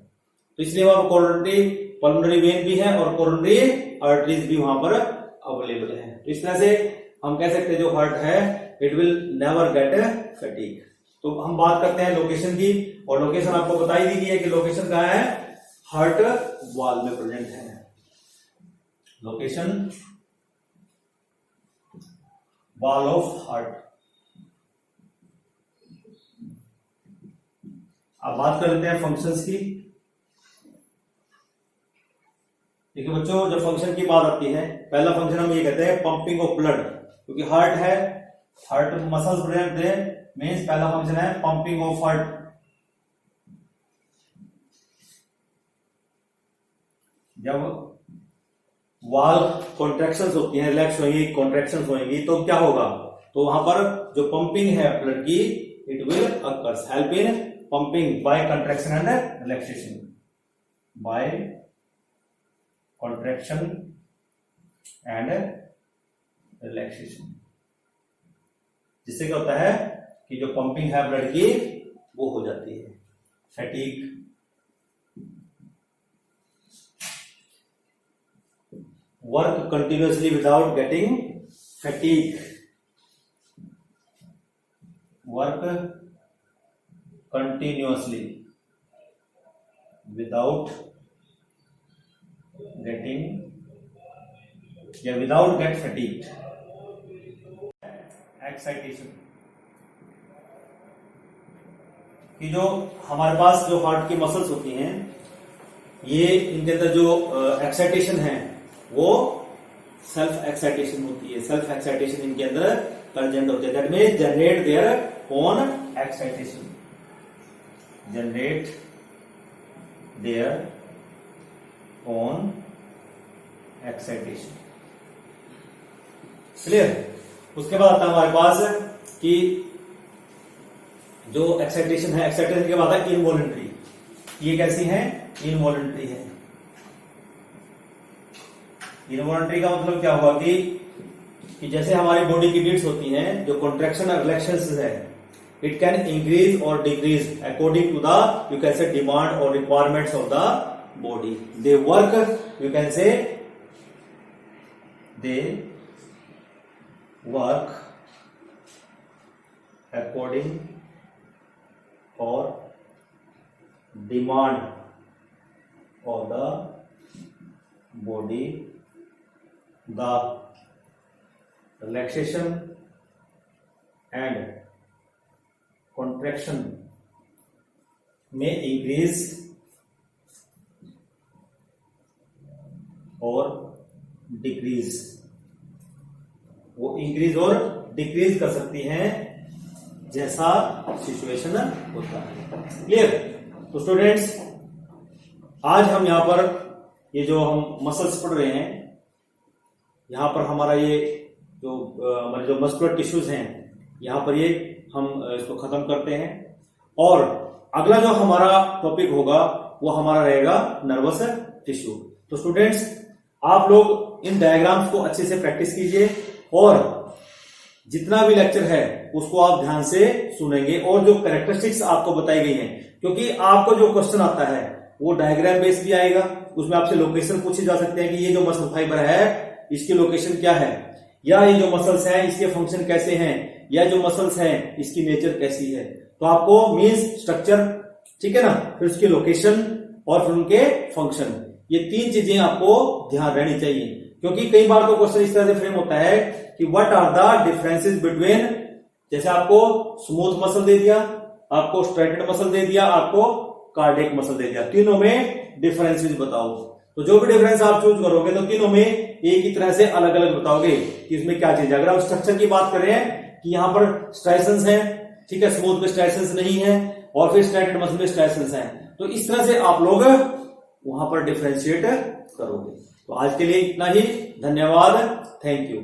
तो इसलिए वहां पर कोरोनरी पल्मोनरी वेन भी है और कोरोनरी आर्टरीज भी वहां पर अवेलेबल है। तो इस तरह से हम कह सकते हैं जो हार्ट है it will never get fatigue. तो हम बात करते हैं लोकेशन की, और लोकेशन आपको बताई दी गई है कि लोकेशन कहाँ है, हार्ट वॉल में प्रेजेंट है। Location wall of heart. अब बात कर लेते हैं फंक्शंस की। देखिए बच्चों, जब फंक्शन की बात आती है, पहला फंक्शन हम ये कहते हैं पंपिंग ऑफ ब्लड, क्योंकि हार्ट है, हार्ट मसल्स प्रेजेंट है, मींस पहला फंक्शन है पंपिंग ऑफ हार्ट। जब वॉल कॉन्ट्रैक्शंस होती हैं, रिलैक्स होंगी, कॉन्ट्रैक्शंस होंगी, तो क्या होगा, तो वहां पर जो पंपिंग है ब्लड की it will occurs, help in pumping by contraction and relaxation, by contraction and relaxation, जिससे क्या होता है कि जो पंपिंग है ब्लड की वो हो जाती है। Fatigue, work continuously without getting fatigue, work continuously without getting या विदाउट गेट फैटीग। एक्साइटेशन, कि जो हमारे पास जो हार्ट की मसल्स होती हैं, ये इनके अंदर जो एक्साइटेशन है वो सेल्फ एक्साइटेशन होती है, सेल्फ एक्साइटेशन इनके अंदर प्रेजेंट होती है। That means generate their own excitation, generate their own excitation. Clear. उसके बाद आता है हमारे पास कि जो एक्साइटेशन है, एक्साइटेशन के बाद है इनवॉलंटरी। ये कैसी है, इनवॉलंटरी है। इनवॉलंटरी का मतलब क्या हुआ कि जैसे हमारी बॉडी की बीट्स होती हैं, जो कॉन्ट्रैक्शन और रिलैक्सेशन है, इट कैन इंक्रीज और decrease according to the, you can say, demand और requirements of the body. They work, you can say they work according or demand of the body. The relaxation and contraction may increase or decrease, वो increase और decrease कर सकती हैं जैसा situation होता है। Clear. तो स्टूडेंट्स, आज हम यहां पर ये जो हम मसल्स पढ़ रहे हैं, यहां पर हमारा ये जो हमारे जो मस्कुलर टिश्यूज हैं, यहां पर ये हम इसको खत्म करते हैं, और अगला जो हमारा टॉपिक होगा वो हमारा रहेगा नर्वस टिश्यू। तो स्टूडेंट्स, आप लोग इन डायग्राम्स को अच्छे से प्रैक्टिस कीजिए, और जितना भी लेक्चर है उसको आप ध्यान से सुनेंगे, और जो कैरेक्टरिस्टिक्स आपको बताई गई हैं, क्योंकि आपको जो क्वेश्चन आता है वो डायग्राम बेस्ड भी आएगा, उसमें आपसे लोकेशन पूछे जा सकते हैं कि ये जो मसल फाइबर है इसकी लोकेशन क्या है, या ये जो मसल्स हैं इसके फंक्शन कैसे हैं, या जो मसल्स हैं इसकी नेचर कैसी है। तो आपको मीन्स, स्ट्रक्चर, ठीक है ना, फिर उसकी लोकेशन और फिर उनके फंक्शन, ये तीन चीजें आपको ध्यान रहनी चाहिए, क्योंकि कई बार तो क्वेश्चन इस तरह से फ्रेम होता है कि what are the differences between, जैसे आपको स्मूथ मसल दे दिया, आपको स्ट्रेटेड मसल दे दिया, आपको कार्डियक मसल दे दिया, तीनों में डिफरेंसेस बताओ। तो जो भी डिफरेंस आप चूज करोगे तो तीनों में एक ही तरह से अलग अलग बताओगे कि इसमें क्या चीज है। अगर आप स्ट्रक्चर की बात करें कि यहां पर स्ट्राइशंस है, ठीक है, स्मूथ में स्ट्राइशंस नहीं है, और फिर स्ट्रेटेड मसल में स्ट्राइशंस है, तो इस तरह से आप लोग वहां पर डिफरेंशिएट करोगे। तो आज के लिए इतना ही, धन्यवाद, थैंक यू।